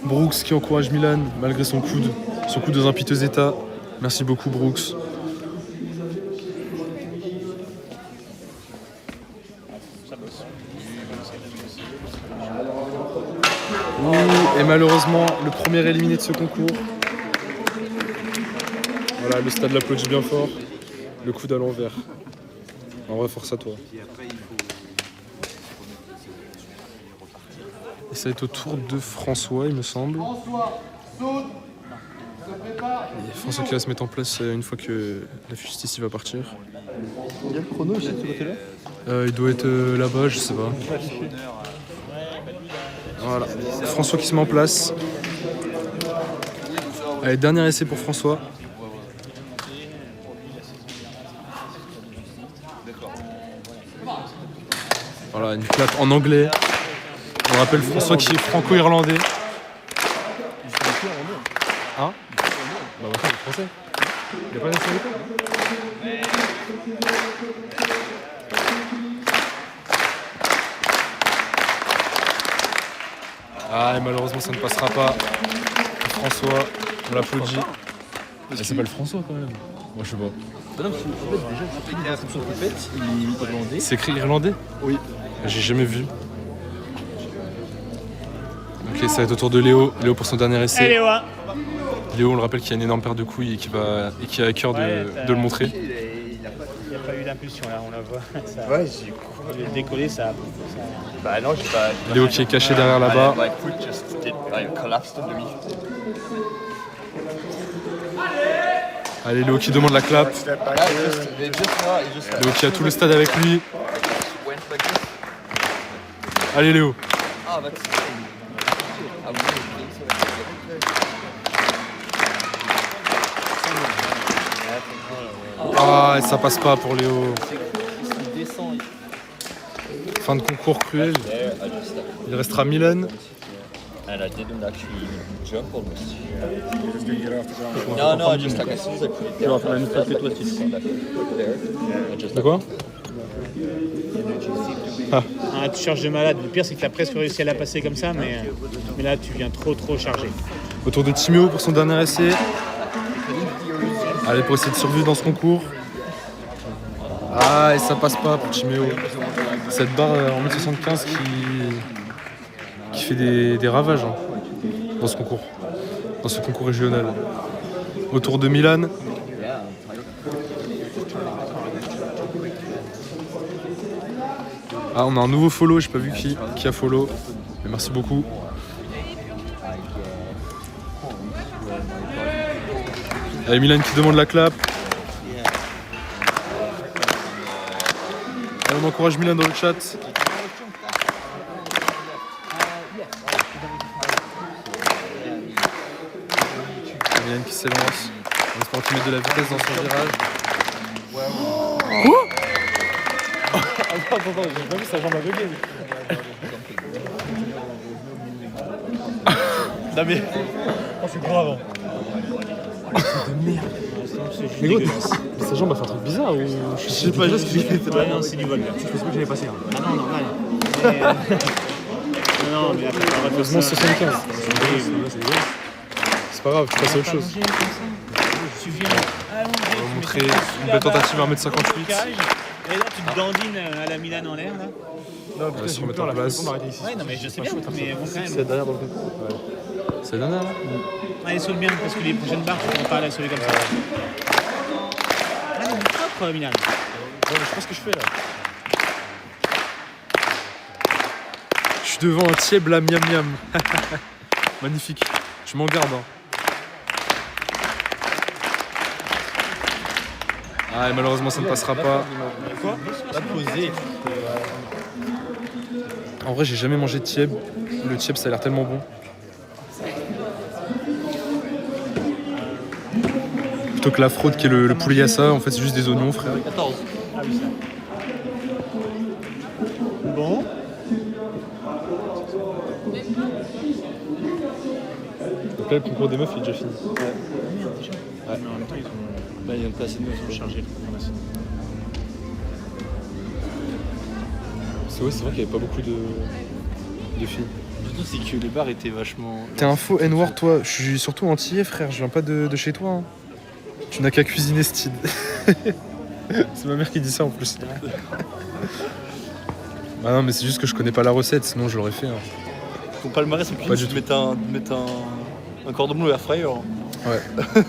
Brooks qui encourage Milan malgré son coude dans un piteux état. Merci beaucoup Brooks. Et malheureusement, le premier éliminé de ce concours. Voilà, le stade l'applaudit bien fort. Le coude à l'envers. En vrai, force à toi. Et ça va être au tour de François, il me semble. Et François qui va se mettre en place une fois que la justice va partir. Il y a le chrono aussi de ce côté-là. Il doit être là-bas, je sais pas. Voilà, François qui se met en place. Allez, dernier essai pour François. Voilà, une clap en anglais. On rappelle François qui est franco-irlandais. Hein? Bah maintenant il est français. Il n'y a pas nationalité. Ah, et malheureusement ça ne passera pas. François, on l'applaudit. Ça s'appelle François quand même. Moi je sais pas. Bah non, parce qu'en fait, déjà, c'est pris dans son compète, il est irlandais. C'est écrit irlandais? Oui. J'ai jamais vu. Ok, ça va être au tour de Léo. Léo pour son dernier essai. Allez, ouais. Léo, on le rappelle qu'il y a une énorme paire de couilles et qui a à cœur de le montrer. Il n'y a pas eu d'impulsion là, on la voit. Ça, Ouais, j'ai le décoller, ça. Bah non, j'ai pas. Léo qui est caché derrière là-bas. My foot just collapsed underneath. Allez, Léo qui demande la clap. Léo qui a tout le stade avec lui. Allez, Léo. Ah, ça passe pas pour Léo. Fin de concours cruel. Il restera Milan. And I didn't actually jump almost. No, I just like as soon as I put it Tu vas faire la même strat que toi, Steve. De quoi? Ah, tu charges de malade. Le pire, c'est que tu as presque réussi à la passer comme ça, mais là, tu viens trop chargé. Autour de Timéo pour son dernier essai. Allez, pour essayer de survivre dans ce concours. Ah, et ça passe pas pour Timéo. Cette barre en 1075 qui fait des ravages hein, dans ce concours régional. Autour de Milan. Ah, on a un nouveau follow, j'ai pas vu qui a follow, mais merci beaucoup. Allez, Milan qui demande la clap. Allez, on encourage Milan dans le chat. Milan qui s'élance. On espère qu'il met de la vitesse dans son virage. Attends, j'ai pas vu sa jambe aveuglée. Non mais... Oh, c'est grave. De merde. Mais gros, sa jambe a fait un truc bizarre ou... Je sais pas, ce qu'il fait. Ouais, non, c'est du vol. Je pense pas que j'avais passé. Hein. Ah non, normal. Non, mais après, on va faire Heureusement ça. 75. C'est pas grave, tu passes à autre chose. Tu viens On va montrer une belle tentative à 1m58. Et là, tu te dandines à la Milan en l'air, là. On va se remettre en place. Ouais, non, mais je sais bien, mais bon, quand même. C'est derrière dans le coup. C'est la dernière là. Allez, saute bien, parce que les prochaines barres, tu ne pourras pas la sauver comme ça. Allez, propre, Milan. Ouais, je sais pas ce que je fais là. Je suis devant un Tieb là, miam miam. Magnifique. Je m'en garde. Hein. Ah, et malheureusement, ça ne passera pas. Quoi? La poser. En vrai, j'ai jamais mangé de Tieb. Le Tieb, ça a l'air tellement bon. Plutôt que la fraude qui est le poulet yassa, en fait, c'est juste des oignons, frère. 14. Bon. Donc là, le concours des meufs, il est déjà fini. Ouais. Mais en même temps, ils ont... Bah, il y a pas assez de meufs. Ils sont chargés. C'est vrai qu'il n'y avait pas beaucoup de filles. Surtout, c'est que les bars étaient vachement. T'es un faux N-word, toi. Je suis surtout antillais, frère. Je viens pas de chez toi. Hein. Tu n'as qu'à cuisiner, Steve. C'est ma mère qui dit ça en plus. Ah non, mais c'est juste que je connais pas la recette, sinon je l'aurais fait. Hein. Ton palmarès en Pas cuisine, du c'est de mettre un cordon bleu air fryer. Ouais.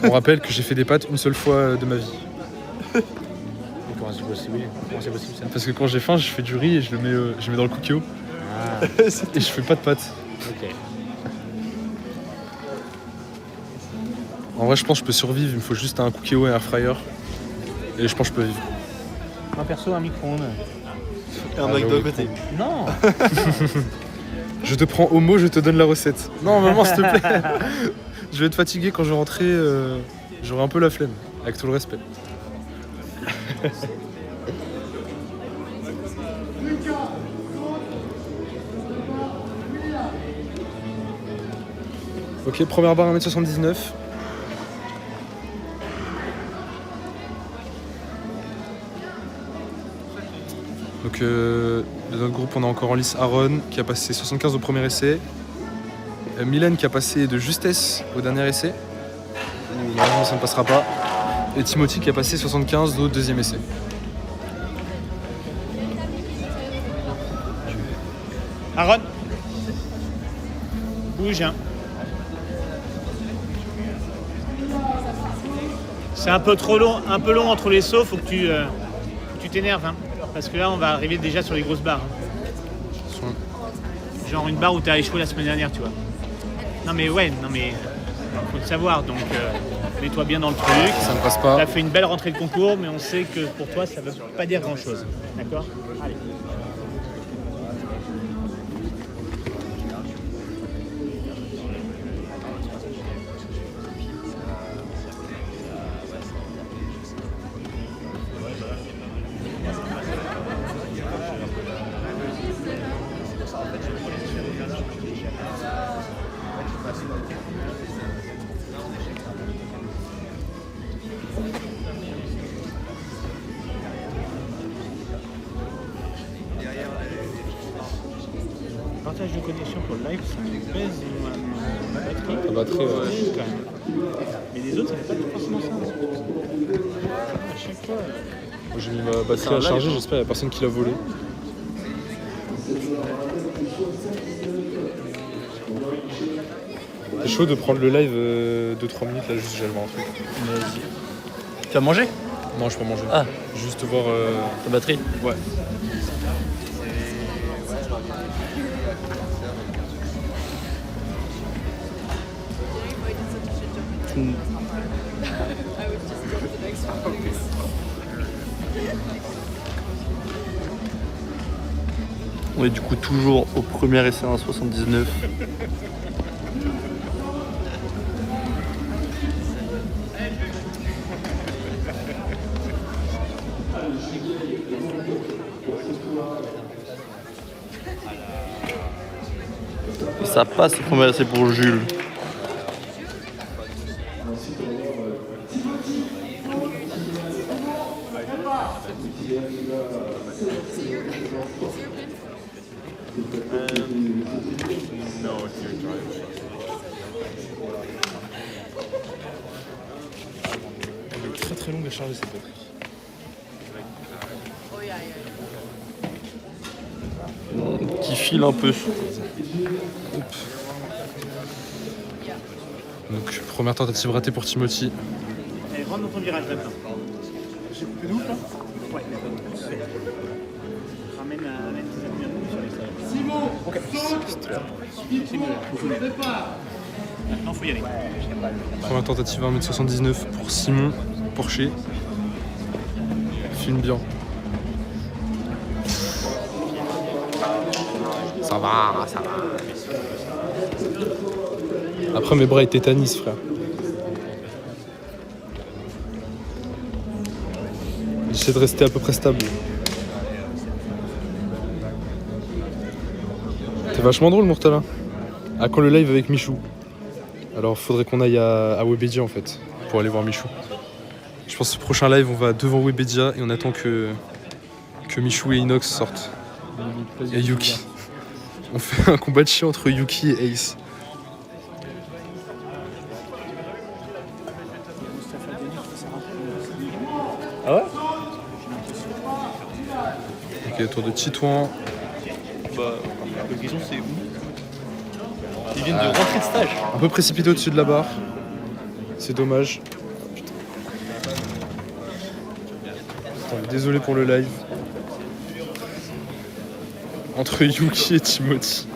On rappelle que j'ai fait des pâtes une seule fois de ma vie. Comment c'est possible ça? Parce que quand j'ai faim, je fais du riz et je le mets dans le cookéo. Ah, Et je fais pas de pâtes. ok. En vrai, je pense que je peux survivre. Il me faut juste un cookéo et un air fryer. Et je pense que je peux vivre. Moi perso, un micro-ondes. Et un Ah, McDo à j'avoue. côté. Non. Je te prends au mot, je te donne la recette. Non, maman, s'il te plaît. Je vais être fatigué quand je vais rentrer. J'aurai un peu la flemme, avec tout le respect. Ok, première barre 1m79. Donc de notre groupe, on a encore en lice Aaron qui a passé 75 au premier essai. Milan qui a passé de justesse au dernier essai. Malheureusement, ça ne passera pas. Et Timothy qui a passé 75 au deuxième essai. Aaron. Bouge, hein. C'est un peu trop long, un peu long entre les sauts, faut que tu t'énerves, hein. Parce que là, on va arriver déjà sur les grosses barres. Hein. Genre une barre où tu as échoué la semaine dernière, tu vois. Non mais faut le savoir, donc mets-toi bien dans le truc. Ça ne passe pas. Tu as fait une belle rentrée de concours, mais on sait que pour toi, ça ne veut pas dire grand-chose. D'accord ? Allez. message de connexion pour le live, ça me baise ma batterie. Ta batterie, ouais. Quand même. Mais les autres, ça n'est pas forcément ça. À chaque fois. Moi, j'ai mis ma batterie à charger, j'espère qu'il n'y a personne qui l'a volé. C'est chaud de prendre le live 2-3 minutes là, juste j'allais voir un truc. Vas-y. Tu vas manger? Non, je peux manger. Ah. Juste voir. Ta batterie? Ouais. On est du coup toujours au premier essai 1,79. Et ça passe le premier essai pour Jules. Elle est très très longue à charger cette batterie. Qui file un peu. Donc première tentative ratée pour Timothy. Allez, rentre dans ton virage maintenant. J'ai coupé d'où là? Ouais, ramène tes amis sur les salles. Simon! Ok. C'est mieux. Maintenant, faut y aller. Première tentative à 1m79 pour Simon Porcher. Filme bien. Ça va, ça va. Après mes bras ils tétanisent, frère. J'essaie de rester à peu près stable. T'es vachement drôle, Murtala. À quand le live avec Michou? Alors faudrait qu'on aille à Webedia en fait, pour aller voir Michou. Je pense que ce prochain live on va devant Webedia et on attend que Michou et Inox sortent. Et Yuki. On fait un combat de chien entre Yuki et Ace. Ah ouais? Ok, tour de Titouan. Bah, la question c'est où? Ils viennent de rentrer de stage. Un peu précipité au-dessus de la barre. C'est dommage. Attends, désolé pour le live. Entre Yuki et Timothy.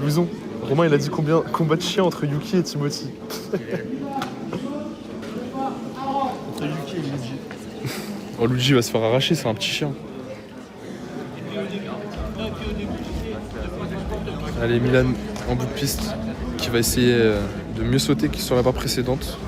Louison, Romain il a dit combien combat de chien entre Yuki et Timothy. Entre Yuki et Luigi. Oh Luigi va se faire arracher, c'est un petit chien. Allez, Milan en bout de piste qui va essayer de mieux sauter que sur la barre précédente.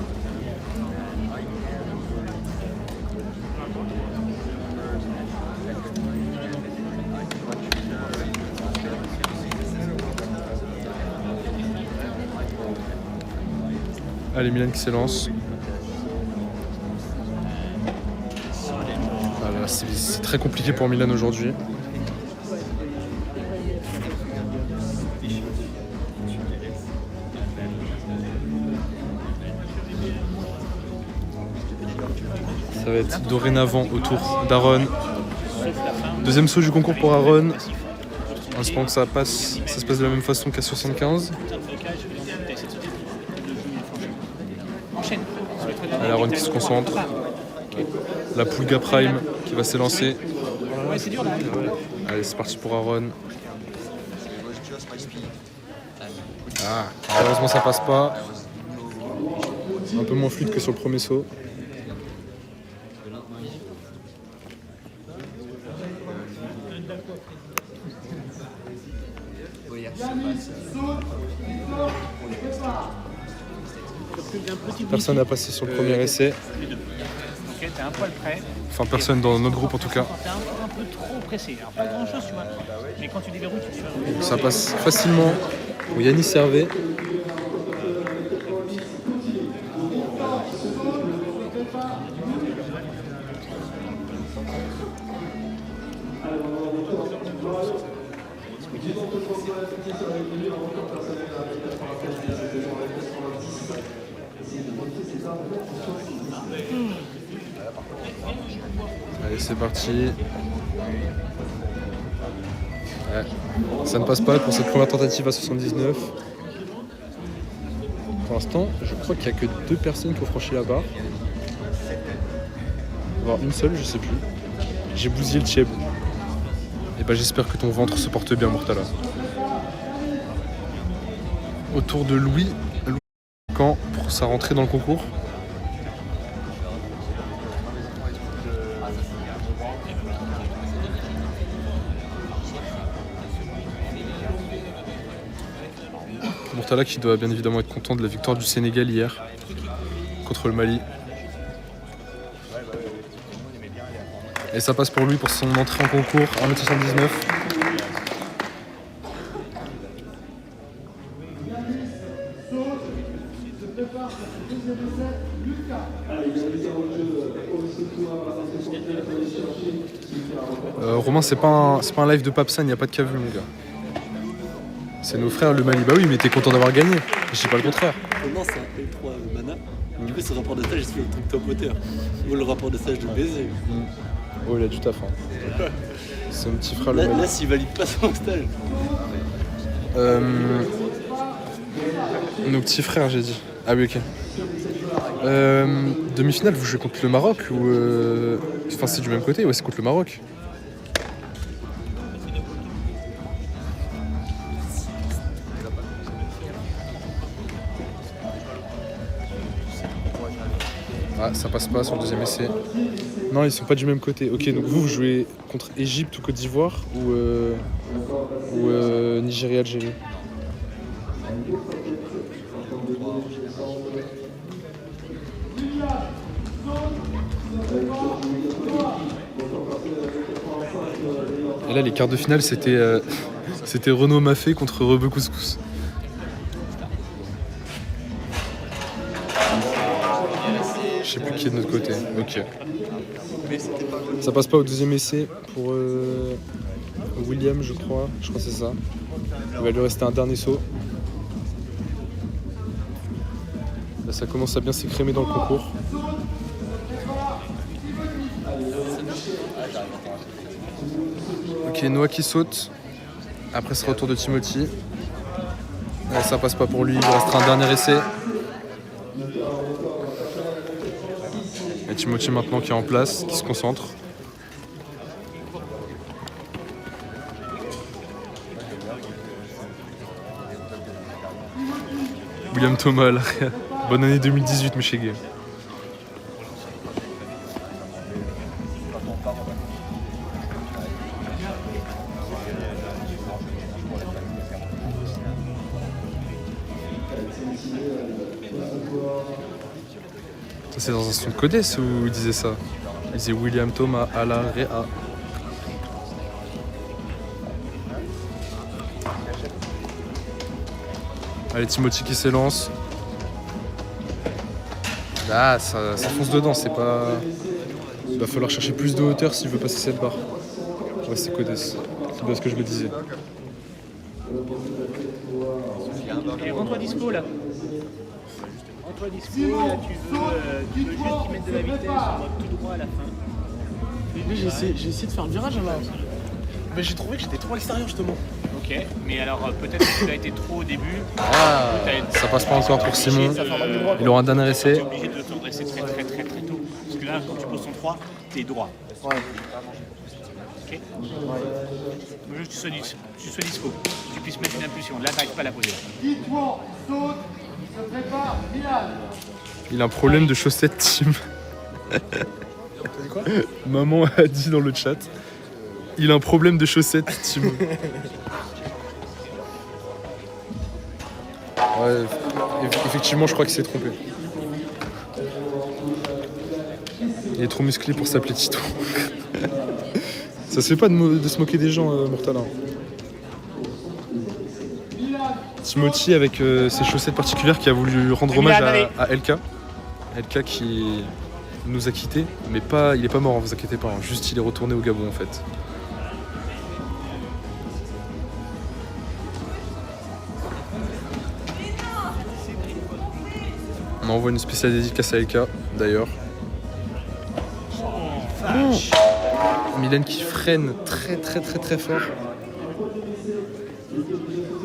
Allez, Milan qui s'élance. Voilà, c'est très compliqué pour Milan aujourd'hui. Ça va être dorénavant au tour d'Aaron. Deuxième saut du concours pour Aaron. En espérant que ça se passe de la même façon qu'à 75. Allez, Aaron qui se concentre. La Pulga Prime qui va s'élancer. Allez, c'est parti pour Aaron. Ah, malheureusement ça passe pas. Un peu moins fluide que sur le premier saut. Personne n'a passé sur le premier essai. Ok, t'es un poil près. Enfin, personne dans notre groupe en tout cas. T'es un peu trop pressé. Alors, pas grand chose, tu vois. Mais quand tu déverrouilles, tu te fais. Ça passe facilement pour Yannis Servet. Allez, c'est parti. Ouais. Ça ne passe pas pour cette première tentative à 79. Pour l'instant, je crois qu'il n'y a que 2 personnes qui ont franchi la barre. Voire une seule, je sais plus. J'ai bousillé le Tchèb. Et bah j'espère que ton ventre se porte bien, Mortala. Autour de Louis Camp pour sa rentrée dans le concours. Mortala qui doit bien évidemment être content de la victoire du Sénégal hier contre le Mali. Et ça passe pour lui pour son entrée en concours, 1m79. Romain, c'est pas un live de Papsan, il n'y a pas de cavu, mon gars. C'est nos frères le Mali. Bah oui, mais t'es content d'avoir gagné. Je dis pas le contraire. Non, c'est un L3 mana. Du coup, ce rapport de stage, c'est le truc top moteur. Ou le rapport de stage de baiser. Oh, il a du taf. Hein. C'est mon petit frère le Mali. Là, s'il valide pas son stage. Nos petits frères, j'ai dit. Ah oui, ok. Demi-finale, vous jouez contre le Maroc ou Enfin, c'est du même côté. Ouais, c'est contre le Maroc. Ah, ça passe pas sur le deuxième essai. Non, ils sont pas du même côté. Ok, donc vous jouez contre Égypte ou Côte d'Ivoire ou Nigeria, Algérie. Et là, les quarts de finale, c'était Renaud Maffé contre Rebeu Couscous. Je sais plus qui est de notre côté. Ok. Ça passe pas au deuxième essai pour William, je crois. Je crois que c'est ça. Il va lui rester un dernier saut. Là, ça commence à bien s'écrémer dans le concours. Ok, Noah qui saute. Après ce retour de Timothy. Là, ça passe pas pour lui. Il lui restera un dernier essai. Et Timothy maintenant qui est en place, qui se concentre. William Thomas à l'arrière. Bonne année 2018, monsieur Gay. C'est dans un son de Codès où il disait ça. Il disait William Thomas à la Réa. Allez, Timothy qui s'élance. Ah, ça fonce dedans, c'est pas... Il va falloir chercher plus de hauteur s'il veut passer cette barre. Ouais, c'est Codès. C'est bien ce que je me disais. Et rends-toi dispo là. Rends-toi dispo, là tu veux juste y mettre de la vitesse en mode tout droit à la fin. Mais j'ai essayé de faire le virage là. Mais j'ai trouvé que j'étais trop à l'extérieur justement. Ok, mais alors peut-être que tu as été trop au début. Ah, ça passe pas encore pour Simon. Il aura un dernier essai. Tu es obligé de te redresser très tôt. Parce que là, quand tu poses ton 3, tu es droit. Ouais. Ok. Moi, juste que tu sois dispo. Que tu puisses mettre une impulsion. Là, tu n'arrives pas à la poser. Il a un problème de chaussettes, Tim. Maman a dit dans le chat. Il a un problème de chaussettes, Tim. Ouais, effectivement, je crois qu'il s'est trompé. Il est trop musclé pour s'appeler Tito. Ça se fait pas de se moquer des gens, Mortala. Timothy avec ses chaussettes particulières qui a voulu rendre hommage à LK. LK qui nous a quittés, mais pas, il est pas mort, vous inquiétez pas. Juste il est retourné au Gabon en fait. envoie une spéciale dédicace à Elka, d'ailleurs. Mylène qui freine très fort.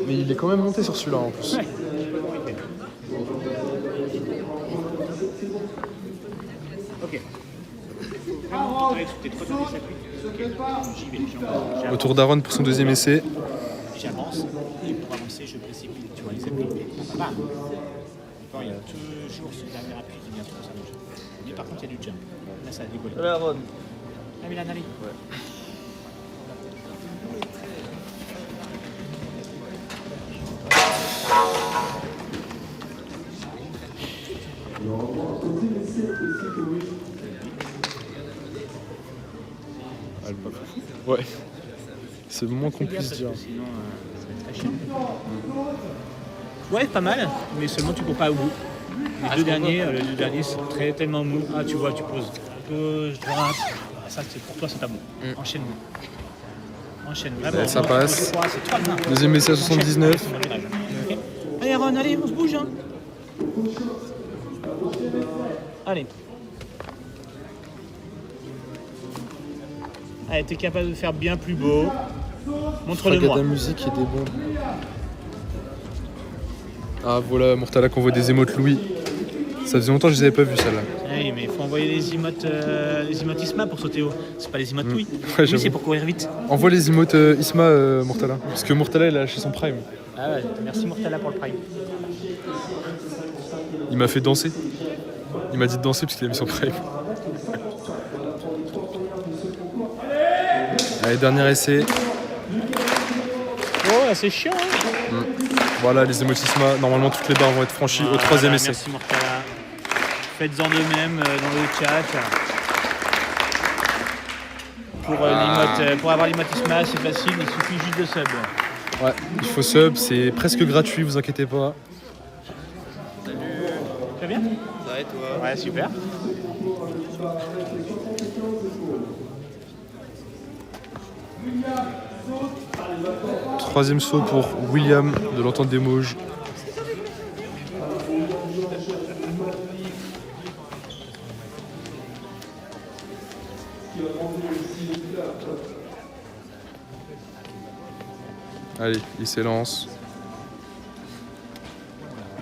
Mais il est quand même monté sur celui-là en plus. Ouais. Ok. Autour d'Aaron pour son deuxième essai. J'avance et pour avancer, je précipite. Tu vois les appuis. Bam. Il y a toujours ce dernier appui qui vient trop s'allonger. Mais par contre, il y a du jump. Là, ça a décollé. Allez, Aaron. Ah, Milan, allez. Ouais. C'est le moins qu'on puisse dire. Sinon, ça va être très chiant. Ouais, pas mal, mais seulement tu cours pas au bout. Les deux derniers, c'est tellement mou. Ah, tu vois, tu poses gauche, droite. Ah, ça, pour toi, c'est pas bon. Enchaîne. Enchaîne. Vraiment. Ça passe. C'est 3-1. Deuxième essai à 79. Okay. Allez, Aaron, allez, on se bouge. Hein. Allez. Allez, t'es capable de faire bien plus beau. Montre-le-moi. La musique et des bombes. Ah voilà, Mortala qui envoie des émotes Louis. Ça faisait longtemps que je les avais pas vues celle-là. Oui, mais il faut envoyer les emotes Isma pour sauter haut. C'est pas les emotes Louis. Ouais, Louis, c'est pour courir vite. Envoie les emotes Isma, Mortala. Parce que Mortala, il a lâché son prime. Ah ouais, merci Mortala pour le prime. Il m'a fait danser. Il m'a dit de danser parce qu'il a mis son prime. Allez, dernier essai. Oh, c'est chiant, hein. Voilà, les emotes Isma. Normalement, toutes les barres vont être franchies au troisième essai. Merci Mortala. Faites-en de même dans le chat. Pour avoir l'emote Isma, c'est facile, il suffit juste de sub. Ouais, il faut sub, c'est presque gratuit, vous inquiétez pas. Tu vas bien? Ça va et toi? Ouais, super. Troisième saut pour William de l'Entente des Mauges. Allez, il s'élance.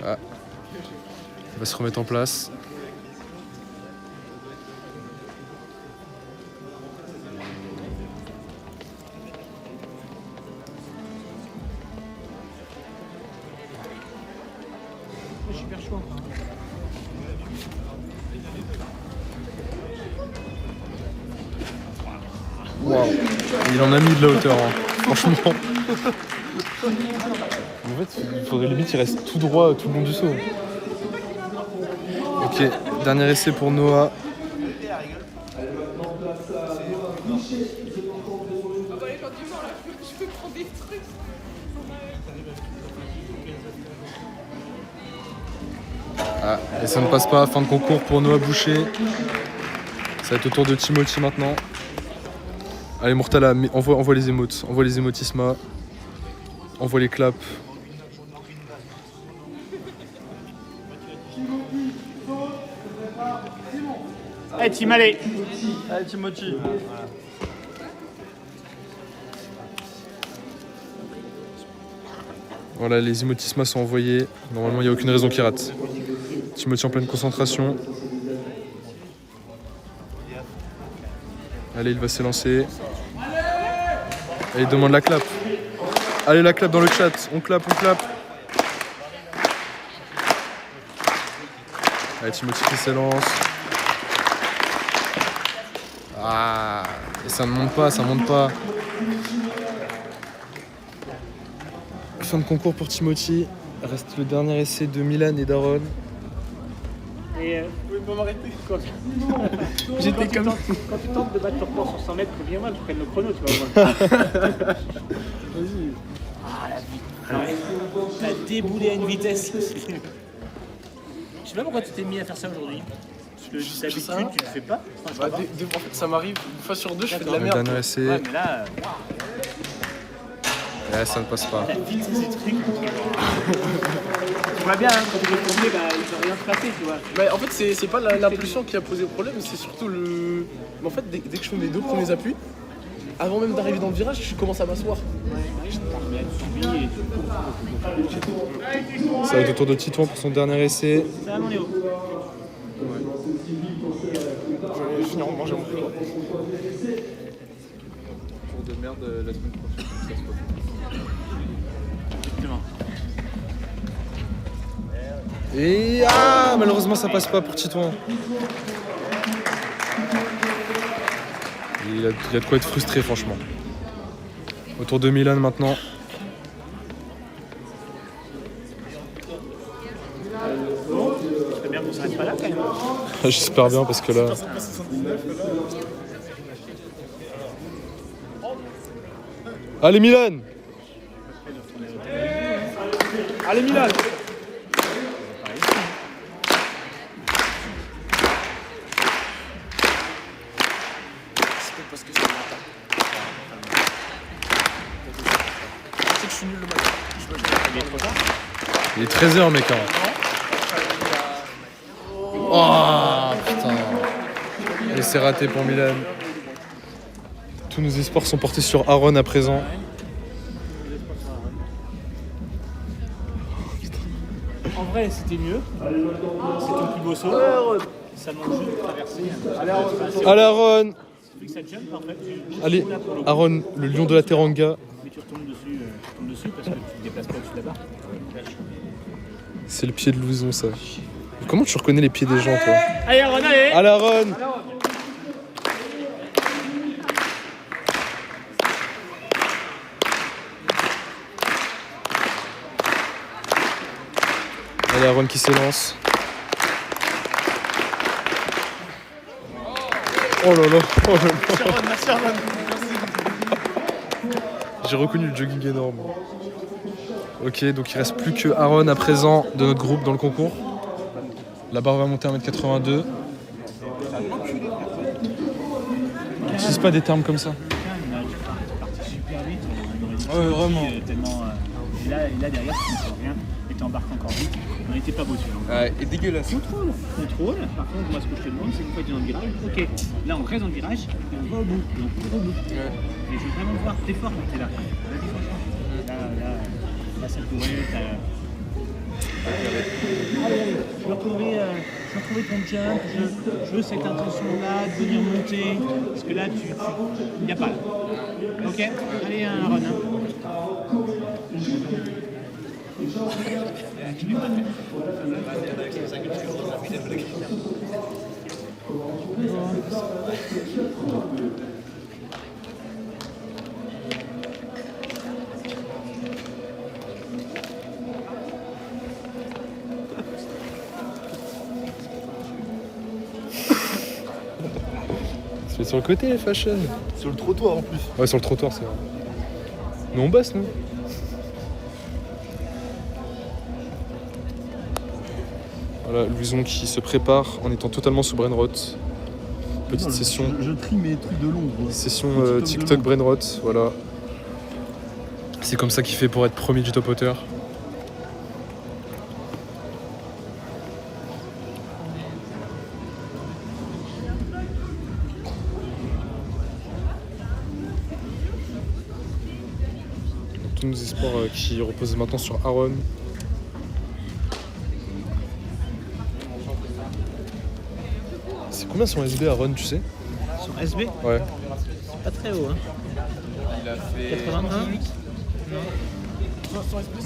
Ah. Il va se remettre en place. Super chaud. Wow. Il en a mis de la hauteur, hein. Franchement. En fait, il faudrait limite qu'il reste tout droit tout le long du saut. Ok, dernier essai pour Noah. Ah, et ça ne passe pas, fin de concours pour Noah Boucher. Ça va être au tour de Timothy maintenant. Allez Mortala, envoie les émotes, envoie les émotes Isma. Envoie les claps. Allez, Tim, allez. Allez, Timothy. Voilà, les émotes Isma sont envoyés. Normalement, il n'y a aucune raison qu'ils ratent. Timothy en pleine concentration. Allez, il va s'élancer. Allez, il demande la clap. Allez, la clap dans le chat. On clap, on clap. Allez, Timothy qui s'élance. Ah, et ça ne monte pas, ça monte pas. Fin de concours pour Timothy. Reste le dernier essai de Milan et d'Aaron. Et vous pouvez pas m'arrêter quoi. J'étais comme ça. Quand tu tentes de battre ton record sur 100 mètres, viens moi, tu prennes le chrono, tu vas voir. Vas-y. Ah la vie. T'as déboulé à une vitesse. Je sais pas pourquoi tu t'es mis à faire ça aujourd'hui. Parce que d'habitude tu le fais pas. Bah, en fait, ça m'arrive une fois sur deux, je fais de la Le merde. dernier essai. Ouais, mais là, Ouais, ça ne passe pas. la vitesse des trucs. vois bien, hein, quand tu veux tomber, bah, il peut rien se passer, tu vois. Bah, en fait, c'est pas l'impulsion qui a posé problème, c'est surtout le. Mais en fait, dès que je fais mes 2 premiers appuis, avant même d'arriver dans le virage, je commence à m'asseoir. Ça va être au tour de Titouan pour son dernier essai. Ça va, mon Léo? Je vais finir en manger mon plus. Tour de merde la semaine prochaine. Ça se passe. Exactement. Et malheureusement ça passe pas pour Titouan. Il y a de quoi être frustré franchement. Autour de Milan maintenant. J'espère bien qu'on s'arrête pas là quand même. J'espère bien parce que là. Allez Milan! Allez Milan! C'est peut-être parce que c'est le matin. C'est que je suis nul le matin. Il est trop tard. Il est 13h mec. Oh putain. Et c'est raté pour Milan. Tous nos espoirs sont portés sur Aaron à présent. En vrai, c'était mieux. C'est ton plus beau saut. Ça manque juste de traverser. Allez Aaron! Vu que ça jump, en fait, tu Allez Aaron, le lion de la Teranga. mais tu retombes dessus parce que tu te déplaces pas au-dessus de la barre. C'est le pied de Louison ça. Comment tu reconnais les pieds des gens toi? Allez, Aaron, allez! Allez Aaron! Allez Aaron qui s'élance. Oh là là, oh là là. Merci Arman. J'ai reconnu le jogging énorme. Ok, donc il reste plus que Aaron à présent de notre groupe dans le concours. La barre va monter à 1m82. N'utilise pas des termes comme ça. Parti super vite. Ouais, vraiment. Tellement, et là derrière, tu ne fais rien. Et tu embarques encore vite. On n'était pas beau celui-là. Et dégueulasse. Contrôle. Par contre, moi, ce que je te demande, c'est une fois que tu es dans le virage, ok, là, on reste dans le virage et on va au bout. Et on court au bout. Et je veux vraiment voir tes forces quand t'es là. Vas-y, franchement. Là, ça pourrait être. Allez, je veux retrouver ton jump, je veux cette intention-là de venir monter. Parce que là, il n'y a pas là. Ok? Allez, Aaron. C'est sur le côté les fashion. Sur le trottoir en plus. Ouais, sur le trottoir c'est vrai. Nous on bosse nous. Voilà, Louison qui se prépare en étant totalement sous brainrot. Petite session. Je trie mes trucs de l'ombre. Session TikTok brainrot, voilà. C'est comme ça qu'il fait pour être premier du top hauteur. Tous nos espoirs qui reposent maintenant sur Aaron. C'est combien son SB Aaron, tu sais? Son SB, Ouais. pas très haut. Hein. Il a fait 81.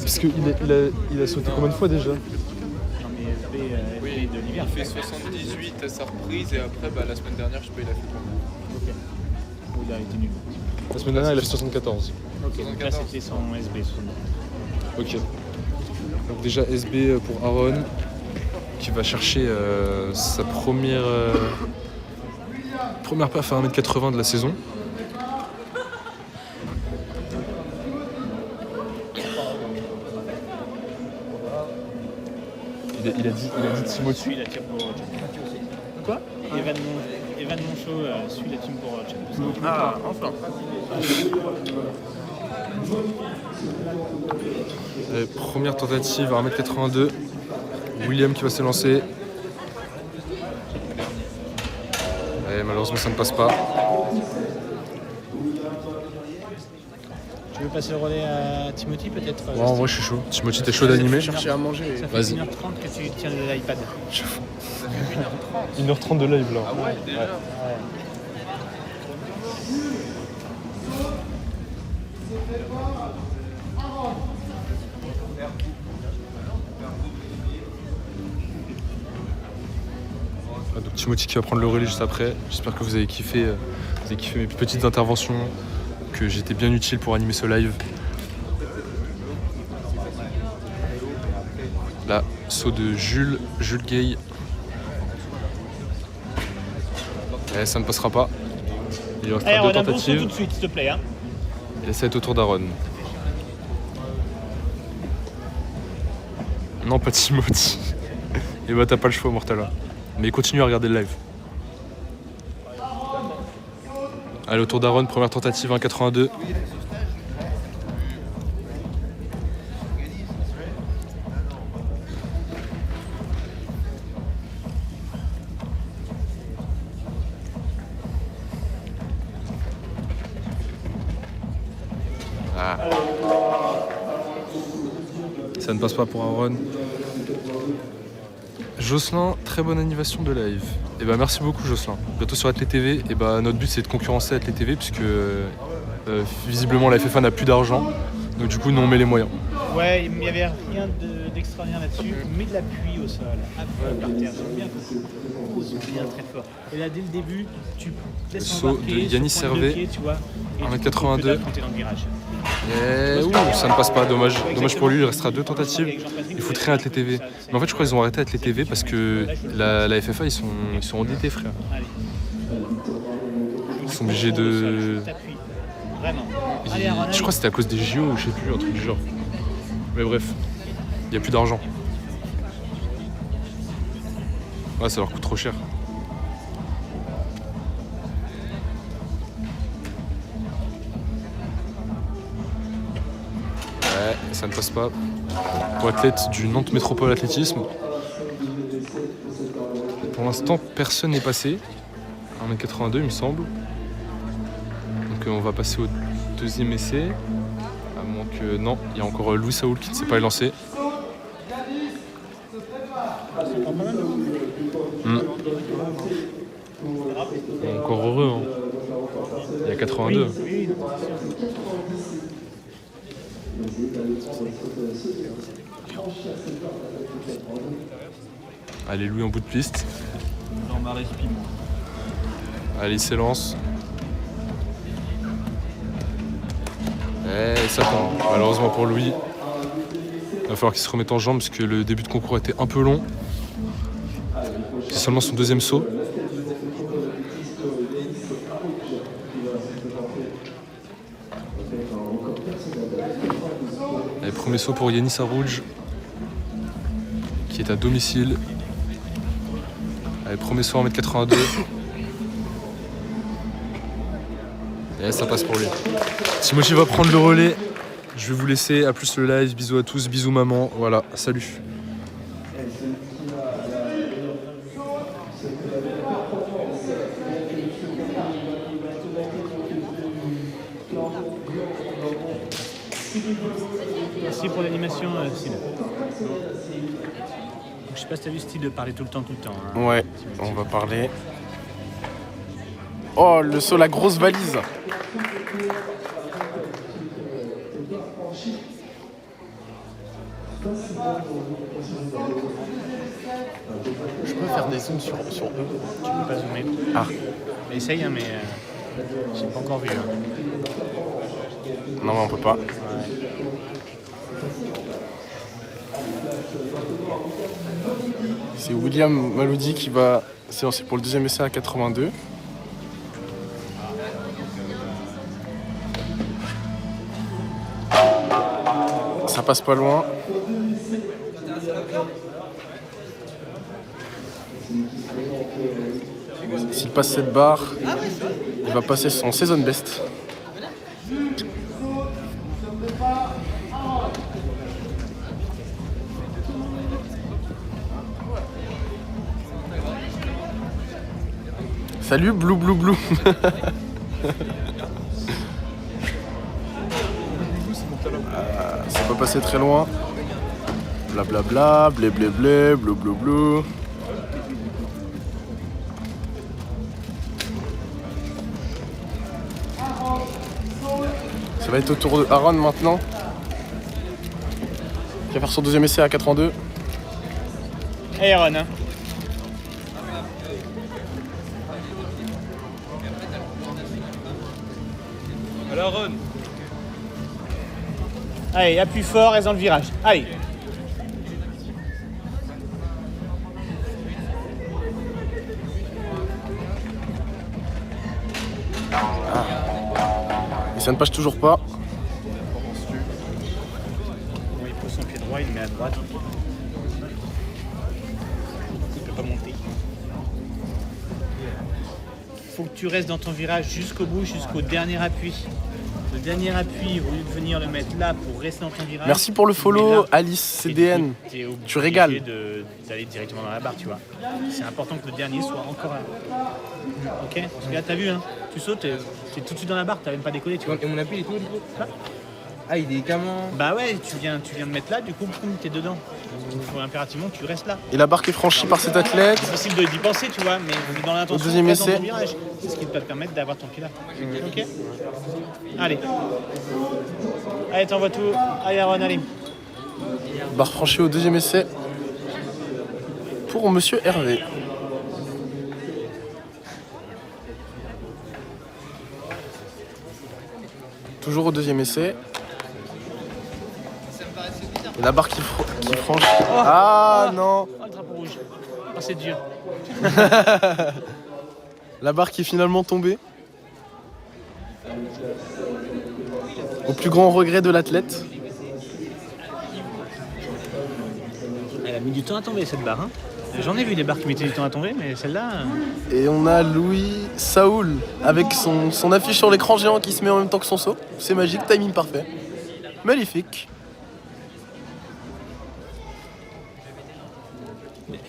Parce qu'il a sauté combien de fois déjà? J'en ai SB, Oui, de l'hiver. il fait 78 à sa reprise et après la semaine dernière je sais pas il a fait quoi. Ok. Ou il a été nul. La semaine dernière il a fait 74. Ok, donc là c'était son SB. Ok. Donc déjà SB pour Aaron qui va chercher sa première perf à 1m80 de la saison. Il a dit Timothy. Suit la team pour Champions aussi. Quoi? Evan Monchot suit la team pour Champions. Ah, enfin. Première tentative à 1m82. William qui va se lancer. Et malheureusement ça ne passe pas. Tu veux passer le relais à Timothy peut-être? Ouais, en vrai je suis chaud. Timothy, t'es chaud d'animer? Chercher à manger. Ça fait Vas-y. 1h30 que tu tiens l'iPad. 1h30 de live là. Donc Timothy qui va prendre le relais juste après. J'espère que vous avez kiffé mes petites interventions, que j'étais bien utile pour animer ce live. Là, saut de Jules Gay. Et ça ne passera pas. Il lui restera 2 tentatives. Tout de suite, s'il te plaît. Hein. Et là, ça va être au tour d'Aaron. Non, pas Timothy. Et bah, t'as pas le choix, Mortala. Mais continue à regarder le live. Allez, au tour d'Aaron, première tentative, 1,82. Ah. Ça ne passe pas pour Aaron. Jocelyn, très bonne animation de live. Et bah merci beaucoup Jocelyn. Bientôt sur Athlé TV. Et bah notre but c'est de concurrencer Athlé TV puisque visiblement la FFA n'a plus d'argent. Donc du coup nous on met les moyens. Ouais, il n'y avait rien d'extraordinaire là-dessus, mais de l'appui au sol, à fond par terre, j'aime bien qu'on pose bien très fort. Et là, dès le début, tu laisses saut embarquer de Yannis sur pointe de Servet, pied, tu vois, et 1,82. tu peux quand t'es dans le virage. Et ça ne passe pas, dommage. Dommage pour lui, il restera 2 tentatives. Il foutrait Athlé TV. Mais en fait je crois qu'ils ont arrêté Athlé TV parce que la FFA ils sont endettés frère. Allez. Ils sont obligés de... T'appuies. Vraiment. Allez, Aaron, Je crois que c'était à cause des JO ou je sais plus, un truc du genre. Mais bref, il n'y a plus d'argent. Ouais, ça leur coûte trop cher. Ouais, ça ne passe pas. Pour athlète du Nantes Métropole Athlétisme. Pour l'instant, personne n'est passé. 1,82 il me semble. Donc on va passer au deuxième essai. À moins que... Non, il y a encore Louis Saoul qui ne s'est pas lancé. Encore heureux, hein. Il y a 82. Allez, Louis en bout de piste. Allez, il s'élance. Et ça tombe. Malheureusement pour Louis. Il va falloir qu'il se remette en jambes parce que le début de concours était un peu long. C'est seulement son deuxième saut. Allez, premier saut pour Yannis Arouj qui est à domicile. Allez, premier saut 1,82 m. Et ça passe pour lui. Timothy va prendre le relais. Je vais vous laisser. À plus le live. Bisous à tous. Bisous maman. Voilà. Salut. Merci pour l'animation, Steve. Je sais pas si t'as vu Steve de parler tout le temps. Hein. Ouais, on va parler. Oh, le saut, la grosse valise. Je peux faire des zooms sur eux. Tu peux pas zoomer. Ah. Essaye, hein, mais j'ai pas encore vu. Hein. Non, mais on peut pas. C'est William Maloudi qui va s'élancer pour le deuxième essai à 82. Ça passe pas loin. S'il passe cette barre, il va passer son season best. Salut, blou blou blou. C'est pas passé très loin. Blablabla, blé blé blé, blou blou blou. Ça va être au tour de Aaron maintenant. Qui va faire son deuxième essai à 82. Hey Aaron, hein. Alors Ron. Allez, appuie fort, reste dans le virage. Allez. Et ça ne passe toujours pas. Il pose son pied droit, il le met à droite. Il peut pas monter. Faut que tu restes dans ton virage jusqu'au bout, jusqu'au dernier appui. Le dernier appui, au lieu de venir le mettre là pour rester dans ton virage. Merci pour le tu follow, le mets là. Alice CDN. T'es obligé Tu régales. d'aller directement dans la barre, tu vois. C'est important que le dernier soit encore là. Ok. Parce que là, t'as vu, hein. Tu sautes, t'es tout de suite dans la barre, t'as même pas décollé, tu vois. Et mon appui, il est tout, du coup Quoi? Ah, il est carrément... Bah ouais, tu viens de mettre là, du coup, t'es dedans. Il faut impérativement que tu restes là. Et la barre qui est franchie par cet athlète. C'est possible d'y penser, tu vois, mais dans l'intention, Au deuxième reste dans essai. ton virage. C'est ce qui va te permettre d'avoir ton pied là. Ok. Allez. Allez, t'envoies tout. Allez, Aaron, allez. Barre franchie au deuxième essai. Pour Monsieur Hervé. Toujours au deuxième essai. Et la barre qui franchit. Ah non. Oh, le drapeau rouge. Oh, c'est dur. La barre qui est finalement tombée. Au plus grand regret de l'athlète. Elle a mis du temps à tomber, cette barre. Hein. J'en ai vu des barres qui mettaient du temps à tomber, mais celle-là... Et on a Louis Saoul avec son affiche sur l'écran géant qui se met en même temps que son saut. C'est magique, timing parfait. Magnifique.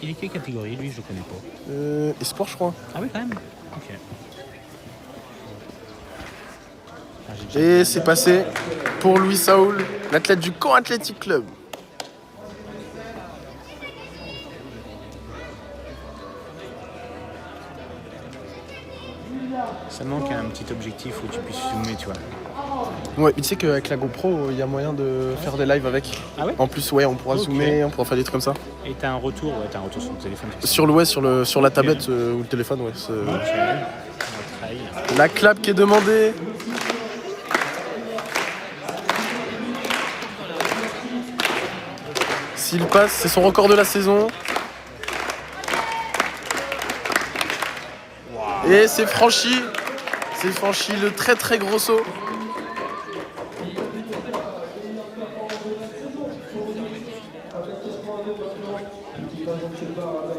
Il est quelle catégorie, lui? Je le connais pas. Espoir, je crois. Ah oui, quand même. Ok. Ah, Et c'est passé pour Louis Saoul, l'athlète du Caen Athletic Club. Ça manque un petit objectif où tu puisses zoomer, tu vois. Ouais, mais tu sais qu'avec la GoPro, il y a moyen de faire des lives avec. Ah ouais? En plus, ouais, on pourra zoomer, on pourra faire des trucs comme ça. Et t'as un retour, ouais, t'as un retour sur le téléphone. Sur la tablette ou le téléphone, ouais. Okay. La clap qui est demandée. S'il passe, c'est son record de la saison. Et c'est franchi. C'est franchi le très très gros saut.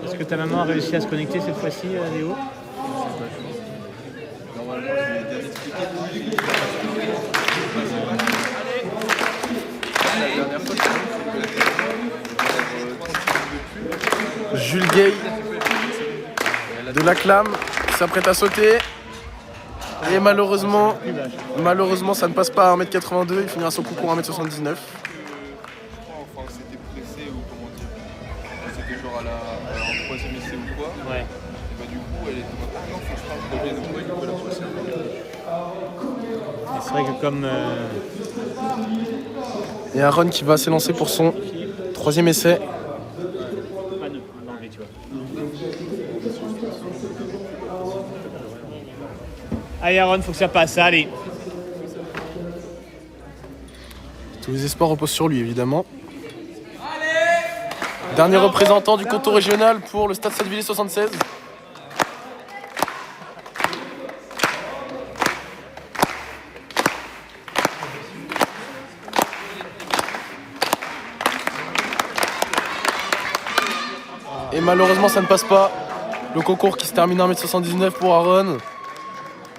Est-ce que ta maman a réussi à se connecter cette fois-ci, Léo? Jules Gay de la Clame s'apprête à sauter. Et malheureusement, ça ne passe pas à 1m82. Il finira son concours à 1m79. Enfin, c'était pressé ou comment dire. C'était genre en troisième essai ou quoi. Ouais. Et bah du coup, elle était ah non, faut que je parle de revienne au point, la prochaine. Et c'est vrai que comme... Et Aaron qui va s'élancer pour son troisième essai. Ah non, on va enlever, tu vois. Allez Aaron, faut que ça passe, allez. Tous les espoirs reposent sur lui, évidemment. Dernier représentant du contour régional pour le Stade Sainte-Villers 76. Et malheureusement, ça ne passe pas. Le concours qui se termine à 1m79 pour Aaron.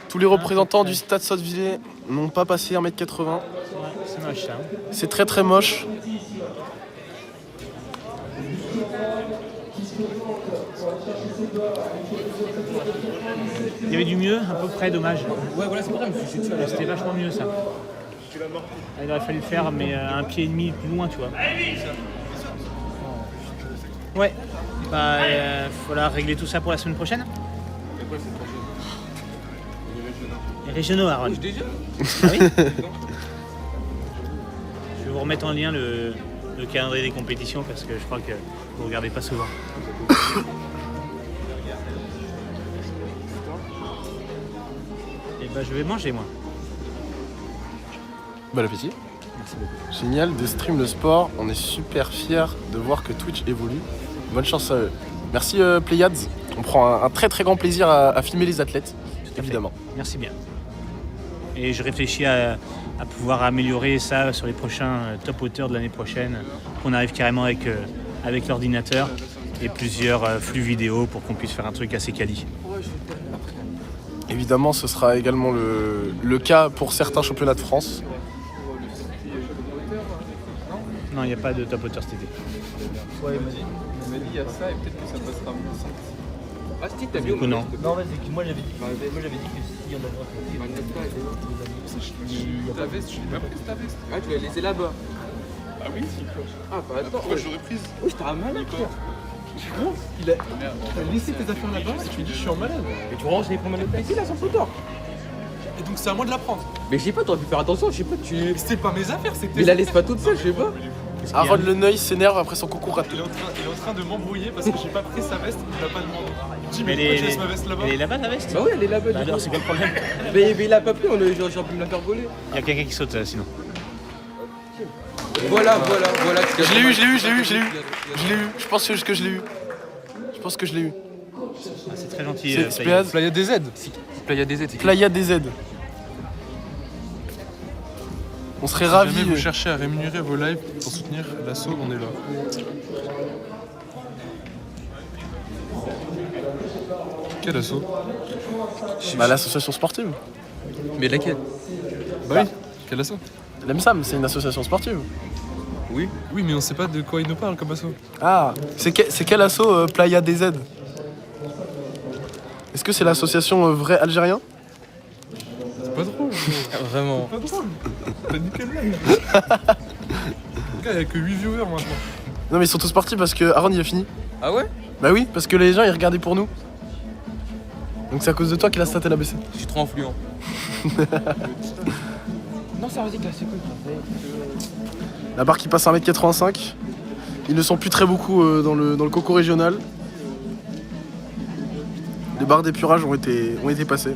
Tous les représentants du Stade Sainte-Villers n'ont pas passé 1m80. C'est moche, ça. C'est très très moche. Il y avait du mieux, à peu près, dommage. Ouais, voilà, c'est pour ça que je me suis dit, C'était vachement mieux ça. Il aurait fallu le faire, mais un pied et demi plus loin, tu vois. Ouais. Bah, voilà, régler tout ça pour la semaine prochaine. Les régionaux, Aaron. déjà. Ah oui. Je vais vous remettre en lien le calendrier des compétitions parce que je crois que vous ne regardez pas souvent. Et bah je vais manger moi. Bon appétit. Merci beaucoup. Génial, de stream le sport. On est super fiers de voir que Twitch évolue. Bonne chance à eux. Merci Pléiades. On prend un très très grand plaisir à filmer les athlètes, évidemment. Merci bien. Et je réfléchis à pouvoir améliorer ça sur les prochains top auteurs de l'année prochaine, qu'on arrive carrément avec l'ordinateur et plusieurs flux vidéo pour qu'on puisse faire un truc assez quali. Évidemment, ce sera également le cas pour certains championnats de France. Non, il n'y a pas de top auteur cet été. Ouais, il m'a dit il y a ça et peut-être que ça passera mieux sans. Ah, si, t'as Du coup, non. Non, vas-y, moi j'avais dit que s'il y en avait un Ta veste, je l'ai pas prise ta veste. Ah, tu l'as laissé là-bas. Ah oui. Ah, bah attends. Pourquoi je l'aurais prise? Oui, j'étais un malade, frère. Gros, il a laissé tes affaires là-bas et tu lui dis je suis en malade. Mais tu ranges les prendre ici là sans photo. Et donc c'est à moi de la prendre. Mais je sais pas, t'aurais pu faire attention, je sais pas, tu. Mais c'était pas mes affaires, c'était. Mais la laisse pas toute seule, je sais pas. Aaron Leneuil s'énerve après son concours raté. Il est en train de m'embrouiller parce que j'ai pas pris sa veste, il m'a pas demandé. Dis Mais mais pourquoi je laisse ma veste là-bas? elle est là-bas ta veste? Bah oui, elle est là-bas. Bah alors c'est quoi le problème? Mais il a pas pris, j'aurais pu me la faire voler. Il y a quelqu'un qui saute sinon. Voilà. Je l'ai eu. Je pense que je l'ai eu. Ah, c'est très gentil. C'est Pléiades. Playa DZ. Playa DZ, c'est Playa DZ. On serait Si ravis. jamais vous cherchez à rémunérer vos lives pour soutenir l'assaut, on est là. Quel assaut? Bah, l'association sportive. Mais laquelle? Bah oui, quel assaut? L'EMSAM, c'est une association sportive. Oui, mais on sait pas de quoi il nous parle comme assaut. Ah, c'est quel assaut Playa DZ? Est-ce que c'est l'association vrai algérien? C'est pas drôle. Vraiment. C'est pas drôle. T'as niqué le live. Le gars, il y a que 8 viewers maintenant. Non mais ils sont tous partis parce que Aaron il a fini. Ah ouais? Bah oui, parce que les gens ils regardaient pour nous. Donc c'est à cause de toi que la stat elle a baissé. Je suis trop influent. Non, ça vas-y, là, c'est cool. La barre qui passe à 1m85. Ils ne sont plus très beaucoup dans le concours régional. Les barres d'épurage ont été passées.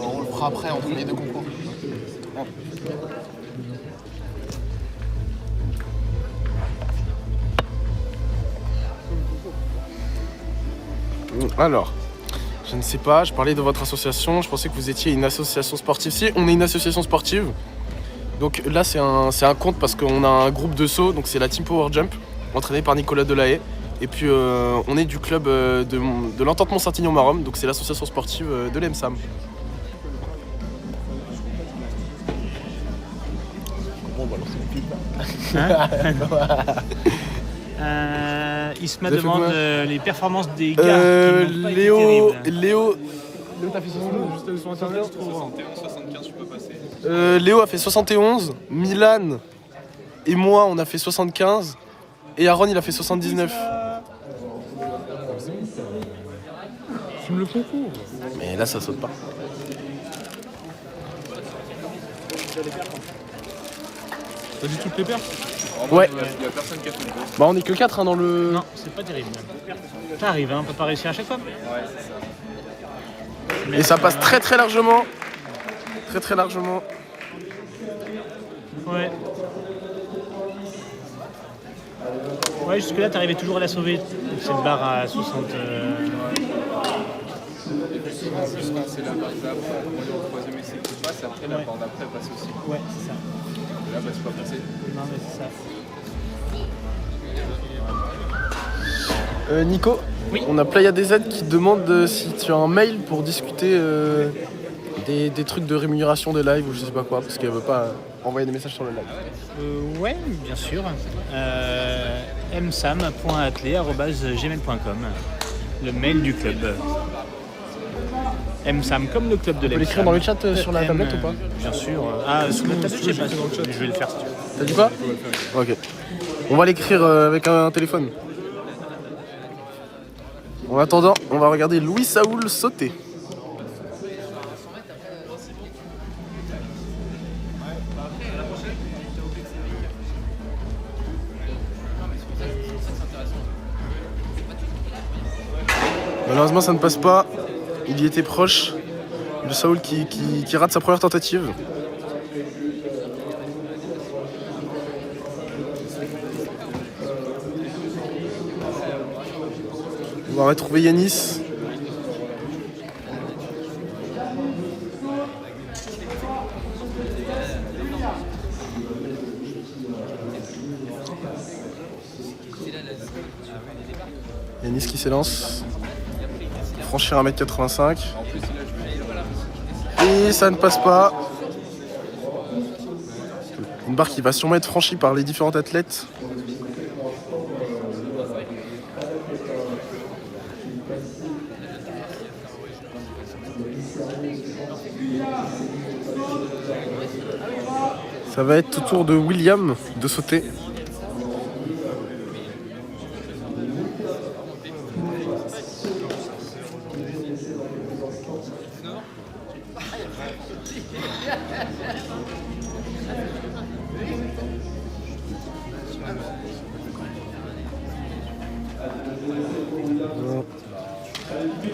On le fera après entre les deux concours. Alors, je ne sais pas, je parlais de votre association, je pensais que vous étiez une association sportive. Si, on est une association sportive. Donc là, c'est un compte parce qu'on a un groupe de saut, donc c'est la Team Power Jump, entraînée par Nicolas Delahaye. Et puis on est du club de l'Entente Mont-Saint-Aignan-Maromme, donc c'est l'association sportive de l'EMSAM. Bon, on va lancer le pub là. Isma demande les performances des gars qui n'ont pas été terribles. Léo, t'as fait 71 juste sur internet, tu trouveras. 75, tu peux passer. Léo a fait 71, Milan et moi on a fait 75 et Aaron il a fait 79. Fume le concours. Mais là ça saute pas. T'as dit toutes les perfs? Ouais. Il y a personne qui a fait le Bah on est que 4 dans le... Non, c'est pas terrible. Ça arrive, hein, on peut pas réussir à chaque fois. Et ça passe très très largement. Très très largement. Ouais. Ouais, jusque-là, t'arrivais toujours à la sauver. Cette barre à 60. plus quand c'est la barre d'après, on est au troisième essai qui passe, après la barre d'après passe aussi. Ouais, c'est ça. Là, bah, c'est pas passé. Non, mais c'est ça. Nico, Oui. on a Playa DZ qui demande si tu as un mail pour discuter des trucs de rémunération des lives ou je sais pas quoi, parce qu'elle veut pas envoyer des messages sur le live. Ouais, bien sûr. msam.athlé@gmail.com, le mail du club. msam comme le club de l'EMSAM. On peut l'écrire dans le chat sur la tablette ou pas? Bien sûr. Ah, sur la tablette, je sais pas. Je vais le faire si tu veux. T'as dit quoi? Ok. On va l'écrire avec un téléphone. En attendant, on va regarder Louis Saoul sauter. Malheureusement, ça ne passe pas. Il y était proche. Le Saoul qui rate sa première tentative. On va retrouver Yanis. Yanis qui s'élance. Pour franchir 1m85. Et ça ne passe pas. Une barre qui va sûrement être franchie par les différents athlètes. Ça va être au tour de William de sauter.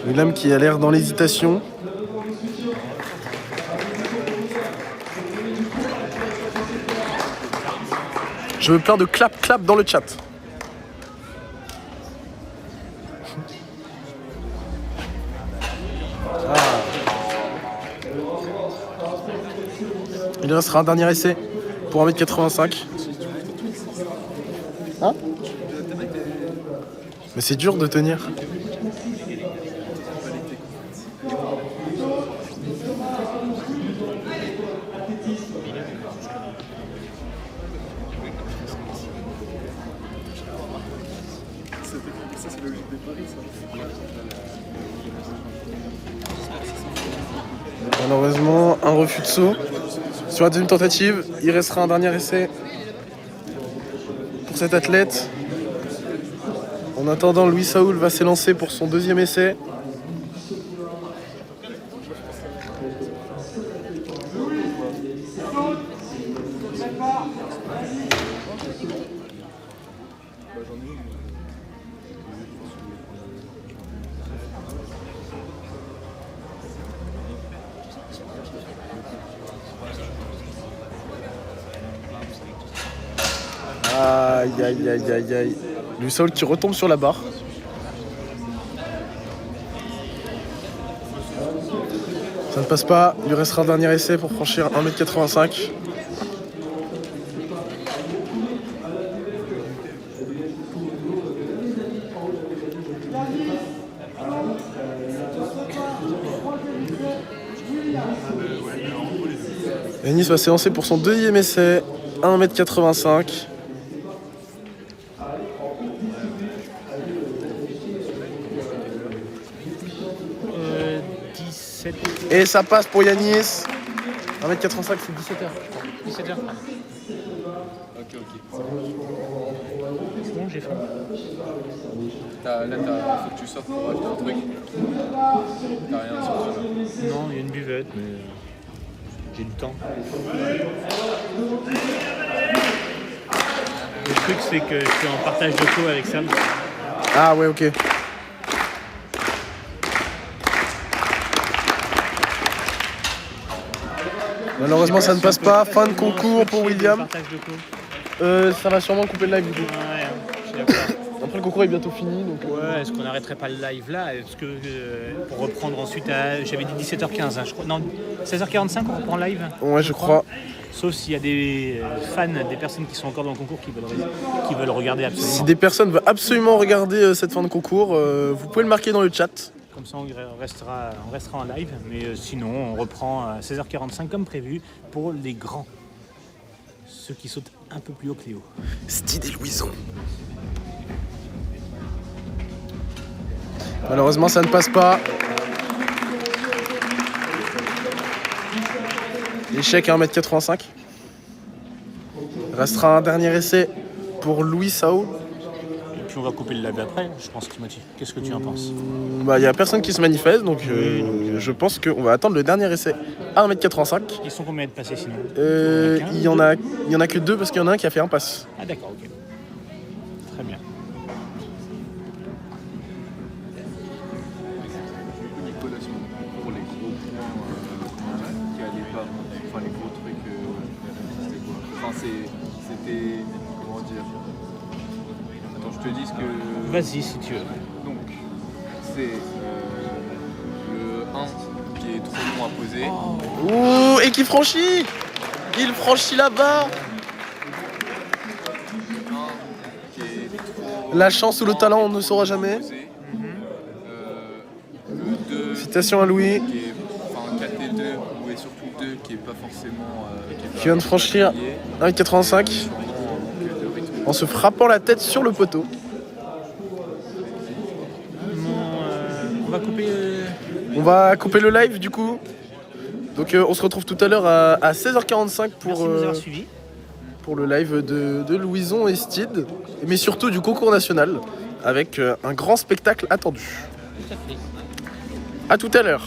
William qui a l'air dans l'hésitation. Je veux plein de clap dans le chat. Ah. Il restera un dernier essai pour 1m85. Hein? Mais c'est dur de tenir. Malheureusement, un refus de saut. Sur la deuxième tentative, il restera un dernier essai pour cet athlète. En attendant, Louis Saoul va s'élancer pour son deuxième essai. Aïe aïe aïe aïe aïe. Louis Saoul qui retombe sur la barre. Ça ne passe pas, il lui restera un dernier essai pour franchir 1m85. Yanis va s'élancer pour son deuxième essai, 1m85. Et ça passe pour Yanis. 1m85, c'est 17h. 17h. Ok. C'est bon, j'ai faim. Là, faut que tu sortes pour acheter un truc. T'as rien sur toi là. Non, il y a une buvette, mais j'ai du temps. Le truc, c'est que je suis en partage de co avec Sam. Ah ouais, ok. Malheureusement, ça ne passe pas. Fin de concours pour William. Partage de co. Ça va sûrement couper le live du coup. Ouais, je suis d'accord. Après, le concours est bientôt fini. Donc, Ouais, est-ce qu'on n'arrêterait pas le live là? Est-ce que pour reprendre ensuite à. J'avais dit 17h15, hein, je crois. Non, 16h45, on reprend le live? Ouais, je crois. Sauf s'il y a des fans, des personnes qui sont encore dans le concours qui veulent regarder absolument. Si des personnes veulent absolument regarder cette fin de concours, vous pouvez le marquer dans le chat. Comme ça, on restera en live. Mais sinon, on reprend à 16h45 comme prévu pour les grands. Ceux qui sautent un peu plus haut que les hauts. Steve et Louison. Malheureusement, ça ne passe pas. Échec à 1m85. Restera un dernier essai pour Louis Sao. Et puis on va couper le live après, je pense, Timothy. Qu'est-ce que tu en penses? Bah, il n'y a personne qui se manifeste, donc je pense qu'on va attendre le dernier essai à 1m85. Ils sont combien de passés sinon? Il y en a que 2 parce qu'il y en a un qui a fait un pass. Ah d'accord, ok. Très bien. Les collations pour les gros points qui allaient pas, enfin les gros trucs, c'était quoi? Enfin c'était, comment dire? Attends, je te dis ce que... Vas-y si tu veux. Donc, c'est le 1 qui est trop long à poser. Ouh, et qui franchit! Il franchit là-bas! Qui est trop La chance ou le talent, on ne saura jamais. posé. Le 2 Citation à Louis, qui est, enfin 4 et 2, ou et surtout 2 qui est pas forcément... qui vient de franchir 1m85 en se frappant la tête sur le poteau. On va couper... On va couper le live du coup. Donc on se retrouve tout à l'heure à 16h45 Merci de nous avoir suivis. pour le live de Louison et Stid, mais surtout du concours national, avec un grand spectacle attendu. Tout à fait. A tout à l'heure.